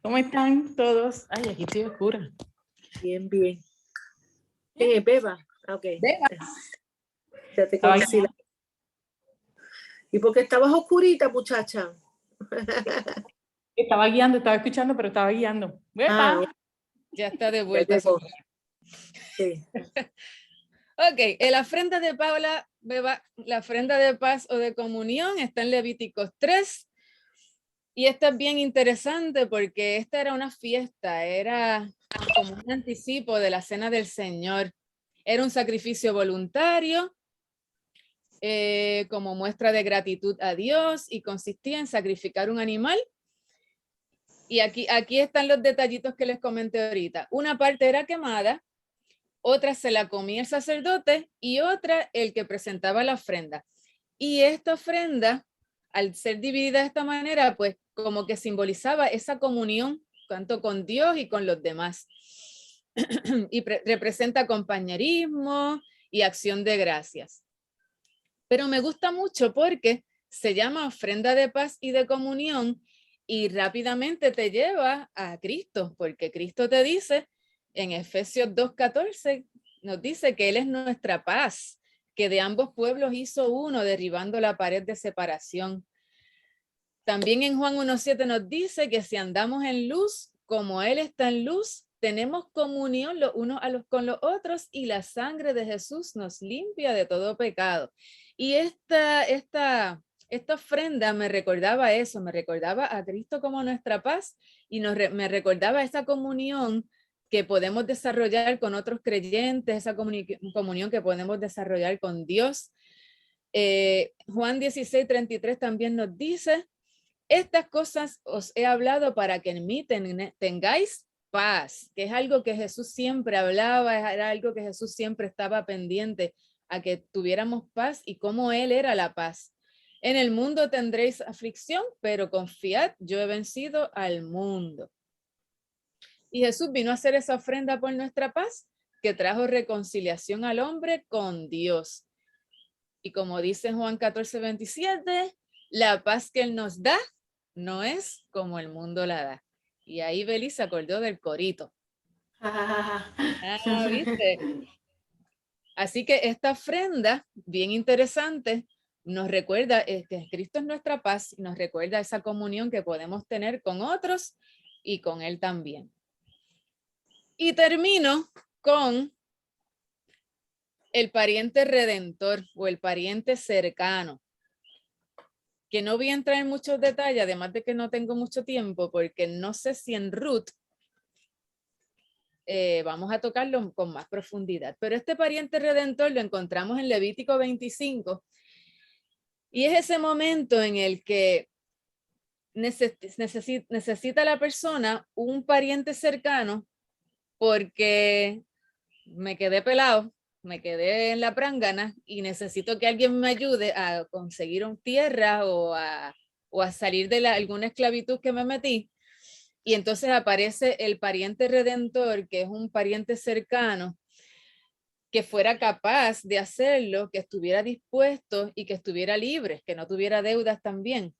¿cómo están todos? Ay, aquí estoy oscura. Bien, bien. ¿Quién es Beba? Ah, ok. Beba. Ya te Estaba conocí. guiando, ¿Y por qué estabas oscurita, muchacha? estaba escuchando, pero estaba guiando. Ah, ¡Epa! Ya está de ya vuelta. llegó. Sí. Ok, la ofrenda de Paula, Beba, la ofrenda de paz o de comunión está en Levíticos 3. Y esta es bien interesante porque esta era una fiesta, era como un anticipo de la cena del Señor. Era un sacrificio voluntario como muestra de gratitud a Dios y consistía en sacrificar un animal. Y aquí están los detallitos que les comenté ahorita. Una parte era quemada, otra se la comía el sacerdote y otra el que presentaba la ofrenda. Y esta ofrenda, al ser dividida de esta manera, pues como que simbolizaba esa comunión tanto con Dios y con los demás. Y representa compañerismo y acción de gracias. Pero me gusta mucho porque se llama ofrenda de paz y de comunión y rápidamente te lleva a Cristo, porque Cristo te dice en Efesios 2:14, nos dice que Él es nuestra paz, que de ambos pueblos hizo uno, derribando la pared de separación. También en Juan 1:7 nos dice que si andamos en luz, como Él está en luz, tenemos comunión los unos con los otros y la sangre de Jesús nos limpia de todo pecado. Y esta ofrenda me recordaba eso, me recordaba a Cristo como nuestra paz y me recordaba esa comunión que podemos desarrollar con otros creyentes, esa comunión que podemos desarrollar con Dios. Juan 16:33 también nos dice: estas cosas os he hablado para que en mí tengáis paz, que es algo que Jesús siempre hablaba, era algo que Jesús siempre estaba pendiente a que tuviéramos paz y cómo Él era la paz. En el mundo tendréis aflicción, pero confiad, yo he vencido al mundo. Y Jesús vino a hacer esa ofrenda por nuestra paz, que trajo reconciliación al hombre con Dios. Y como dice Juan 14:27, la paz que Él nos da no es como el mundo la da. Y ahí Beli se acordó del corito. ¿Viste? Así que esta ofrenda, bien interesante, nos recuerda que Cristo es nuestra paz, nos recuerda esa comunión que podemos tener con otros y con Él también. Y termino con el pariente redentor o el pariente cercano, que no voy a entrar en muchos detalles, además de que no tengo mucho tiempo, porque no sé si en Ruth vamos a tocarlo con más profundidad. Pero este pariente redentor lo encontramos en Levítico 25 y es ese momento en el que necesita la persona un pariente cercano porque me quedé pelado, me quedé en la prangana y necesito que alguien me ayude a conseguir un tierra o a salir de alguna esclavitud que me metí. Y entonces aparece el pariente redentor, que es un pariente cercano, que fuera capaz de hacerlo, que estuviera dispuesto y que estuviera libre, que no tuviera deudas también.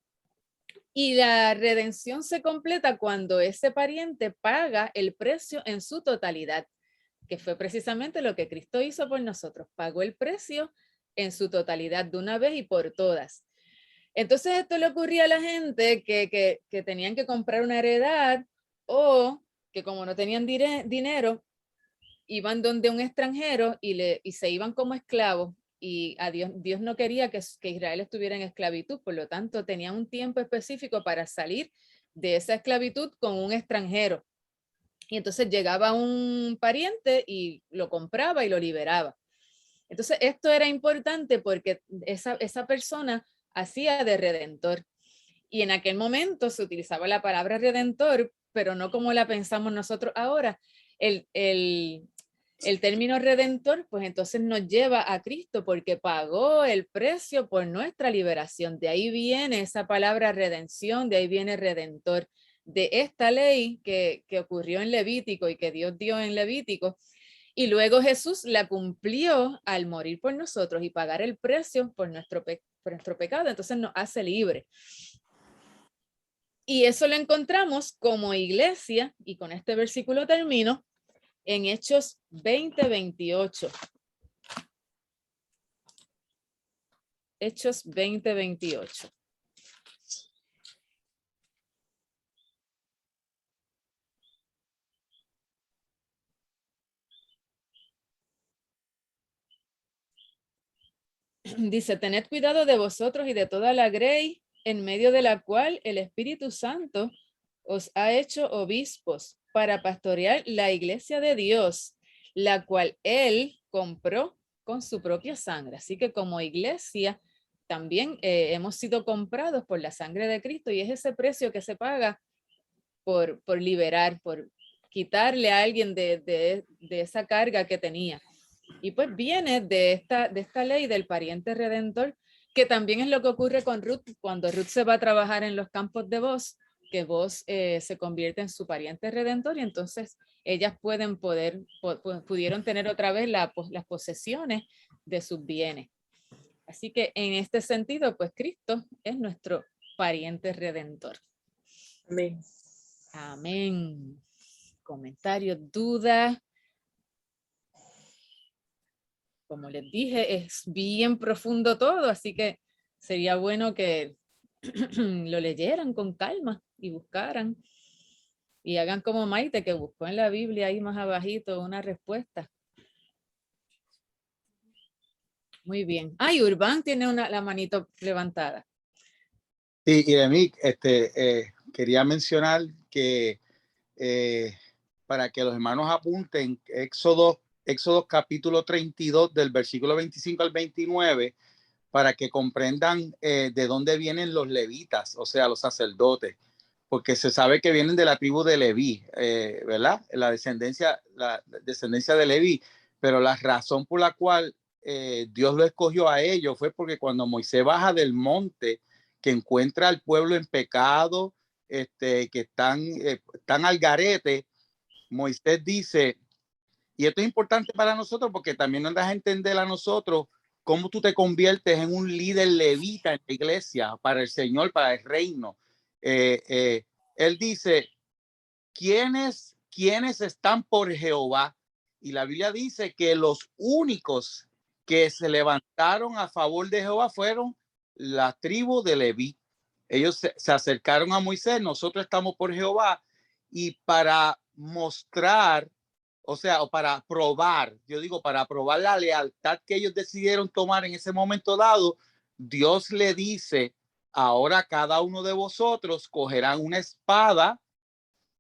Y la redención se completa cuando ese pariente paga el precio en su totalidad, que fue precisamente lo que Cristo hizo por nosotros, pagó el precio en su totalidad de una vez y por todas. Entonces esto le ocurría a la gente que tenían que comprar una heredad o que como no tenían dinero, iban donde un extranjero y se iban como esclavos y a Dios no quería que Israel estuviera en esclavitud, por lo tanto tenían un tiempo específico para salir de esa esclavitud con un extranjero. Y entonces llegaba un pariente y lo compraba y lo liberaba. Entonces esto era importante porque esa persona hacía de redentor. Y en aquel momento se utilizaba la palabra redentor pero no como la pensamos nosotros ahora. El término redentor, pues entonces nos lleva a Cristo porque pagó el precio por nuestra liberación. De ahí viene esa palabra redención, de ahí viene redentor. De esta ley que ocurrió en Levítico y que Dios dio en Levítico, y luego Jesús la cumplió al morir por nosotros y pagar el precio por nuestro pecado, entonces nos hace libre. Y eso lo encontramos como iglesia, y con este versículo termino, en Hechos 20:28. Hechos 20:28. Dice, tened cuidado de vosotros y de toda la grey en medio de la cual el Espíritu Santo os ha hecho obispos para pastorear la iglesia de Dios, la cual él compró con su propia sangre. Así que como iglesia también hemos sido comprados por la sangre de Cristo, y es ese precio que se paga por liberar, por quitarle a alguien de esa carga que tenía. Y pues viene de esta ley del pariente redentor, que también es lo que ocurre con Ruth cuando Ruth se va a trabajar en los campos de Boaz, que Boaz se convierte en su pariente redentor, y entonces ellas pudieron tener otra vez las posesiones de sus bienes. Así que en este sentido, pues Cristo es nuestro pariente redentor. Amén. Amén. Comentarios, dudas. Como les dije, es bien profundo todo, así que sería bueno que lo leyeran con calma y buscaran. Y hagan como Maite, que buscó en la Biblia ahí más abajito una respuesta. Muy bien. Ay, Urbán tiene la manito levantada. Sí, Iremí, quería mencionar que para que los hermanos apunten, Éxodo capítulo 32 del versículo 25 al 29, para que comprendan de dónde vienen los levitas, o sea, los sacerdotes, porque se sabe que vienen de la tribu de Leví, ¿verdad? La descendencia de Leví, pero la razón por la cual Dios lo escogió a ellos fue porque cuando Moisés baja del monte, que encuentra al pueblo en pecado, que están al garete, Moisés dice, y esto es importante para nosotros porque también nos das a entender a nosotros cómo tú te conviertes en un líder levita en la iglesia, para el Señor, para el reino. Él dice, ¿quiénes están por Jehová? Y la Biblia dice que los únicos que se levantaron a favor de Jehová fueron la tribu de Leví. Ellos se acercaron a Moisés, nosotros estamos por Jehová, y para mostrar, o sea, o para probar, yo digo, para probar la lealtad que ellos decidieron tomar en ese momento dado, Dios le dice, ahora cada uno de vosotros cogerán una espada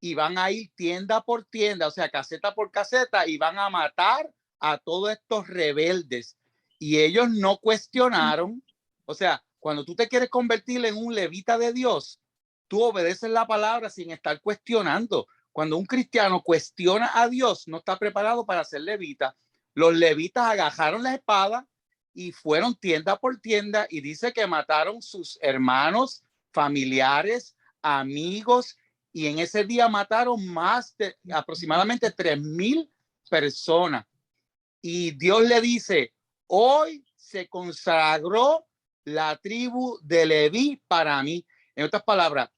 y van a ir tienda por tienda, o sea, caseta por caseta, y van a matar a todos estos rebeldes. Y ellos no cuestionaron, o sea, cuando tú te quieres convertir en un levita de Dios, tú obedeces la palabra sin estar cuestionando. Cuando un cristiano cuestiona a Dios, no está preparado para ser levita. Los levitas agajaron la espada y fueron tienda por tienda, y dice que mataron sus hermanos, familiares, amigos, y en ese día mataron más de aproximadamente 3,000 personas. Y Dios le dice, hoy se consagró la tribu de Leví para mí. En otras palabras,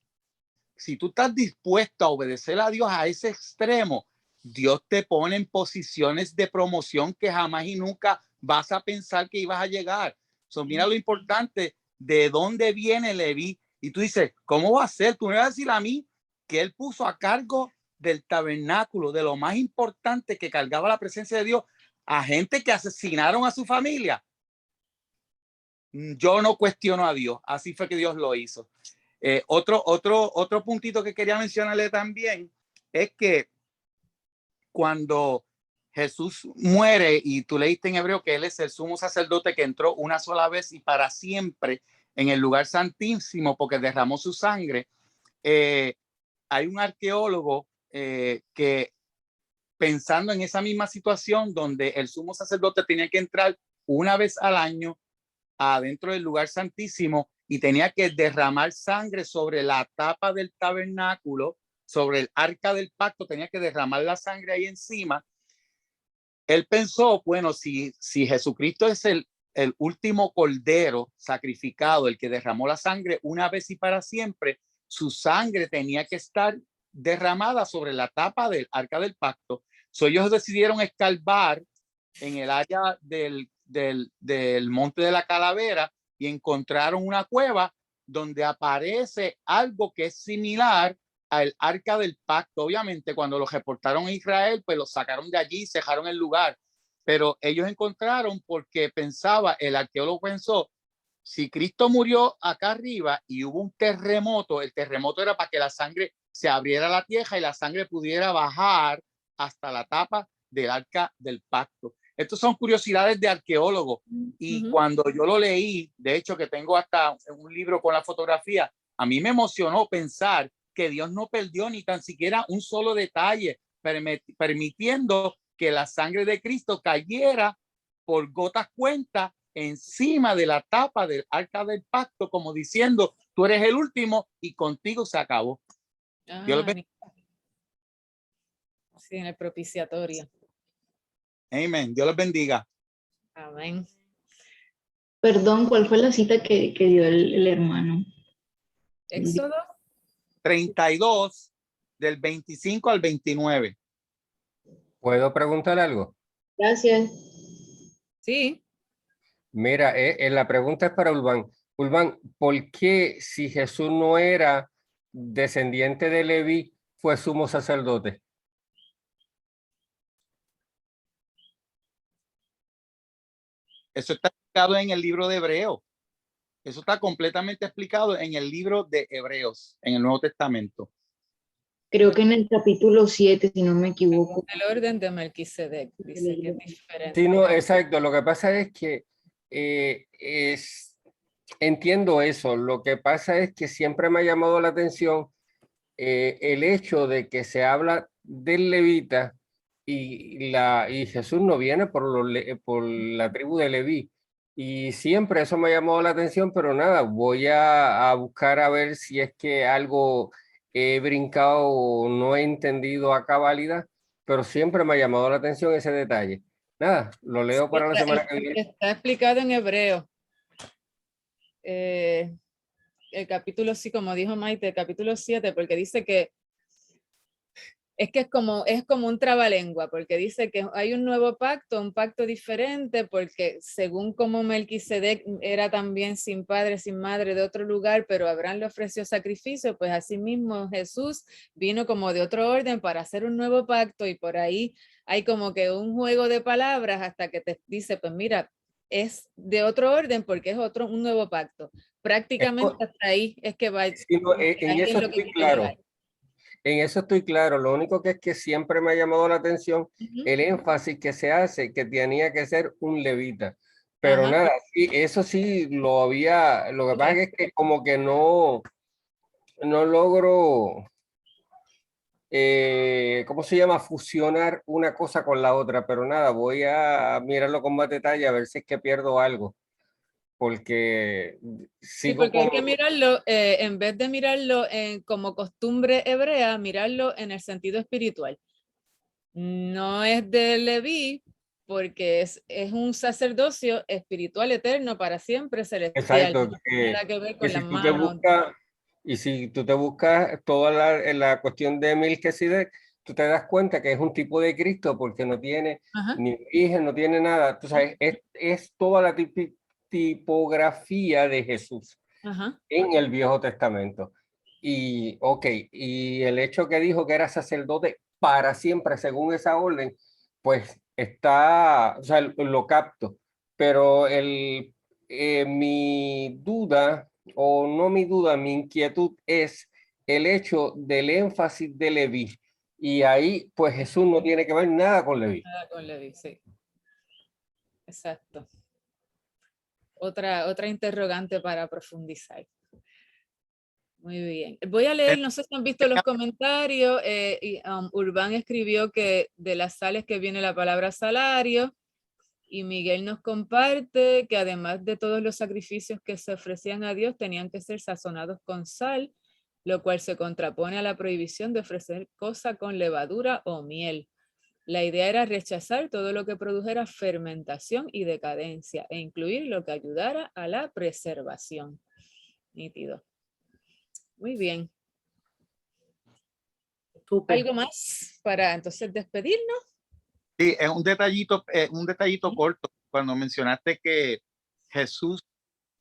si tú estás dispuesto a obedecer a Dios a ese extremo, Dios te pone en posiciones de promoción que jamás y nunca vas a pensar que ibas a llegar. Mira lo importante de dónde viene Leví. Y tú dices, ¿cómo va a ser? Tú me vas a decir a mí que él puso a cargo del tabernáculo, de lo más importante que cargaba la presencia de Dios, a gente que asesinaron a su familia. Yo no cuestiono a Dios, así fue que Dios lo hizo. Otro puntito que quería mencionarle también es que cuando Jesús muere, y tú leíste en hebreo que él es el sumo sacerdote que entró una sola vez y para siempre en el lugar santísimo porque derramó su sangre, hay un arqueólogo que pensando en esa misma situación donde el sumo sacerdote tenía que entrar una vez al año adentro del lugar santísimo y tenía que derramar sangre sobre la tapa del tabernáculo, sobre el arca del pacto, tenía que derramar la sangre ahí encima. Él pensó, bueno, si Jesucristo es el último cordero sacrificado, el que derramó la sangre una vez y para siempre, su sangre tenía que estar derramada sobre la tapa del arca del pacto. Ellos decidieron escarbar en el área del monte de la Calavera y encontraron una cueva donde aparece algo que es similar al arca del pacto. Obviamente cuando los reportaron a Israel, pues los sacaron de allí, cejaron el lugar, pero ellos encontraron porque el arqueólogo pensó, si Cristo murió acá arriba y hubo un terremoto, el terremoto era para que la sangre se abriera la tierra y la sangre pudiera bajar hasta la tapa del arca del pacto. Estas son curiosidades de arqueólogos y cuando yo lo leí, de hecho que tengo hasta un libro con la fotografía, a mí me emocionó pensar que Dios no perdió ni tan siquiera un solo detalle, permitiendo que la sangre de Cristo cayera por gotas cuentas encima de la tapa del arca del pacto, como diciendo, tú eres el último y contigo se acabó. Sí, en el propiciatorio. Amén. Dios los bendiga. Amén. Perdón, ¿cuál fue la cita que dio el hermano? Éxodo 32, del 25 al 29. ¿Puedo preguntar algo? Gracias. Sí. Mira, la pregunta es para Urbán. Urbán, ¿por qué si Jesús no era descendiente de Leví, fue sumo sacerdote? Eso está explicado en el libro de Hebreos. Eso está completamente explicado en el libro de Hebreos, en el Nuevo Testamento. Creo que en el capítulo 7, si no me equivoco. El orden de Melquisedec dice que es diferente. Sí, no, exacto. Lo que pasa es que entiendo eso. Lo que pasa es que siempre me ha llamado la atención el hecho de que se habla del levita y Jesús no viene por la tribu de Leví. Y siempre eso me ha llamado la atención, pero nada, voy a buscar a ver si es que algo he brincado o no he entendido a cabalidad, pero siempre me ha llamado la atención ese detalle. Nada, lo leo para la semana que viene. Está explicado en hebreo. El capítulo, sí, como dijo Maite, el capítulo 7, porque dice que es como un trabalengua, porque dice que hay un nuevo pacto, un pacto diferente, porque según como Melquisedec era también sin padre, sin madre de otro lugar, pero Abraham le ofreció sacrificio, pues asimismo Jesús vino como de otro orden para hacer un nuevo pacto, y por ahí hay como que un juego de palabras hasta que te dice, pues mira, es de otro orden porque es un nuevo pacto. Prácticamente hasta ahí es que va. Sí, no, en eso estoy claro. En eso estoy claro. Lo único que es que siempre me ha llamado la atención el énfasis que se hace que tenía que ser un levita. Pero nada, sí, eso sí lo había. Lo que pasa es que como que no logro, ¿cómo se llama? Fusionar una cosa con la otra. Pero nada, voy a mirarlo con más detalle a ver si es que pierdo algo. Porque sí, porque hay que mirarlo, en vez de mirarlo como costumbre hebrea, mirarlo en el sentido espiritual. No es de Leví, porque es un sacerdocio espiritual eterno para siempre, celestial. exacto, No tiene nada que ver con las si tú te manos. y si tú te buscas toda la cuestión de Melquisedec, tú te das cuenta que es un tipo de Cristo porque no tiene ni origen, no tiene nada. Tú sabes, es toda la tipografía de Jesús en el Viejo Testamento. Y, y el hecho que dijo que era sacerdote para siempre, según esa orden, pues está, o sea, lo capto. Pero mi duda, o no mi duda, mi inquietud es el hecho del énfasis de Leví. Y ahí, pues Jesús no tiene que ver nada con Leví. Nada con Leví, sí. Exacto. Otra interrogante para profundizar. Muy bien. Voy a leer, no sé si han visto los comentarios. Urbán escribió que de las sales que viene la palabra salario. Y Miguel nos comparte que además de todos los sacrificios que se ofrecían a Dios, tenían que ser sazonados con sal, lo cual se contrapone a la prohibición de ofrecer cosa con levadura o miel. La idea era rechazar todo lo que produjera fermentación y decadencia e incluir lo que ayudara a la preservación. Nítido. Muy bien. Súper. ¿Algo más para entonces despedirnos? Sí, es un detallito corto. Cuando mencionaste que Jesús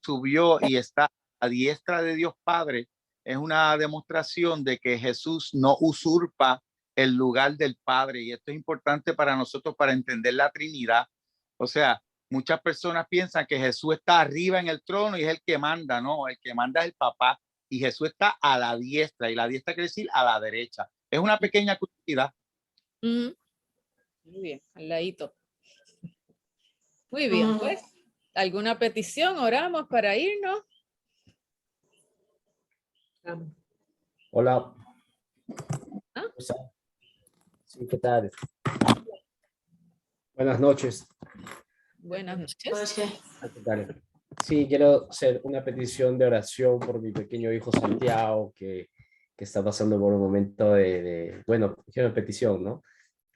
subió y está a la diestra de Dios Padre, es una demostración de que Jesús no usurpa el lugar del Padre. Y esto es importante para nosotros para entender la Trinidad. O sea, muchas personas piensan que Jesús está arriba en el trono y es el que manda, ¿no? El que manda es el papá. Y Jesús está a la diestra, y la diestra quiere decir a la derecha. Es una pequeña curiosidad. Muy bien, al ladito. Muy bien, pues, ¿alguna petición? Oramos para irnos. Hola. ¿Ah? Sí, ¿qué tal? Buenas noches. Buenas noches. ¿Qué tal? Sí, quiero hacer una petición de oración por mi pequeño hijo Santiago, que está pasando por un momento bueno, es una petición, ¿no?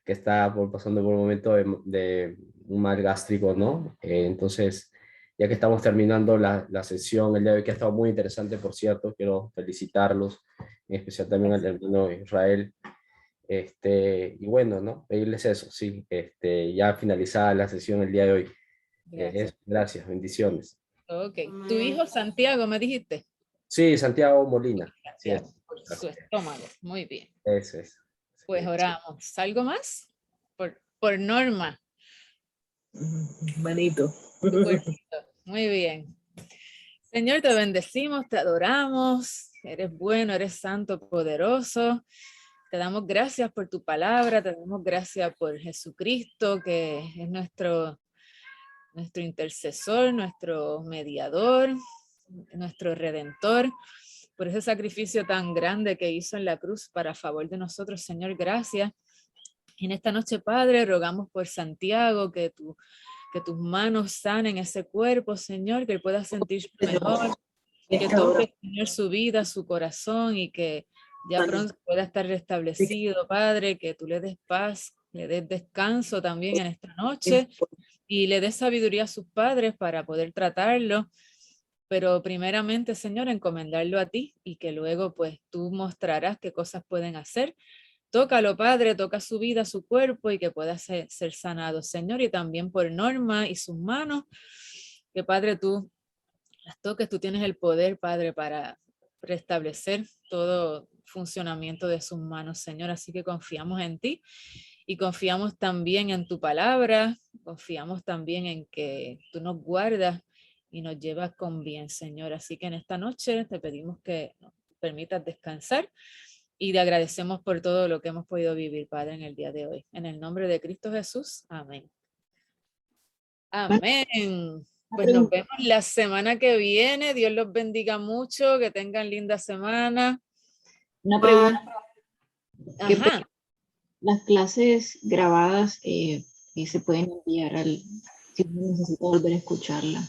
Que está pasando por un momento de un mal gástrico, ¿no? Entonces, ya que estamos terminando la sesión el día de hoy, que ha estado muy interesante, por cierto, quiero felicitarlos, en especial también al hermano Israel. Y bueno, ¿no? Pedirles eso, sí, ya finalizada la sesión el día de hoy. Gracias, bendiciones. Ok, tu hijo Santiago, ¿me dijiste? Sí, Santiago Molina. Santiago, sí, por su estómago, muy bien. Eso es. Pues oramos. ¿Algo más? Por Norma. Manito. Muy bien. Señor, te bendecimos, te adoramos. Eres bueno, eres santo, poderoso. Te damos gracias por tu palabra, te damos gracias por Jesucristo, que es nuestro intercesor, nuestro mediador, nuestro redentor, por ese sacrificio tan grande que hizo en la cruz para favor de nosotros. Señor, gracias. En esta noche, Padre, rogamos por Santiago que tus manos sanen ese cuerpo, Señor, que él pueda sentirse mejor, que toque, Señor, su vida, su corazón, y que ya pronto pueda estar restablecido, Padre, que tú le des paz, le des descanso también en esta noche y le des sabiduría a sus padres para poder tratarlo, pero primeramente, Señor, encomendarlo a ti y que luego pues tú mostrarás qué cosas pueden hacer. Tócalo, Padre, toca su vida, su cuerpo, y que pueda ser sanado, Señor, y también por Norma y sus manos, que Padre tú las toques, tú tienes el poder, Padre, para restablecer todo funcionamiento de sus manos, Señor, así que confiamos en ti y confiamos también en tu palabra, confiamos también en que tú nos guardas y nos llevas con bien, Señor, así que en esta noche te pedimos que nos permitas descansar y te agradecemos por todo lo que hemos podido vivir, Padre, en el día de hoy. En el nombre de Cristo Jesús, amén. Amén. Pues nos vemos la semana que viene. Dios los bendiga mucho, que tengan linda semana. Una pregunta. Ajá. Las clases grabadas se pueden enviar si uno necesita volver a escucharla.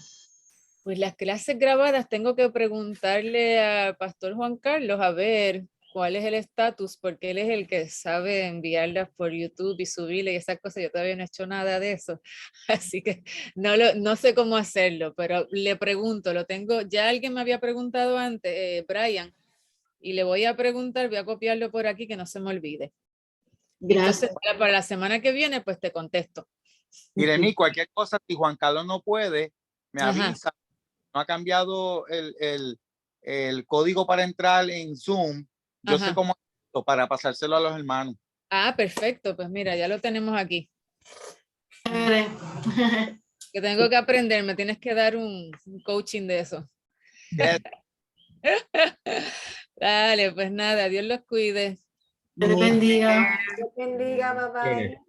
Pues las clases grabadas tengo que preguntarle al pastor Juan Carlos a ver cuál es el estatus, porque él es el que sabe enviarlas por YouTube y subirle y esas cosas. Yo todavía no he hecho nada de eso, así que no sé cómo hacerlo, pero le pregunto, lo tengo, ya alguien me había preguntado antes, Brian, y le voy a preguntar, voy a copiarlo por aquí que no se me olvide. Gracias. Entonces, para la semana que viene, pues te contesto. Irene, cualquier cosa, si Juan Carlos no puede, me avisa. No ha cambiado el código para entrar en Zoom. Yo sé cómo hacerlo para pasárselo a los hermanos. Ah, perfecto. Pues mira, ya lo tenemos aquí. Que tengo que aprender, me tienes que dar un coaching de eso. Yes. Dale, pues nada, Dios los cuide. Dios bendiga. Dios bendiga, bye bye.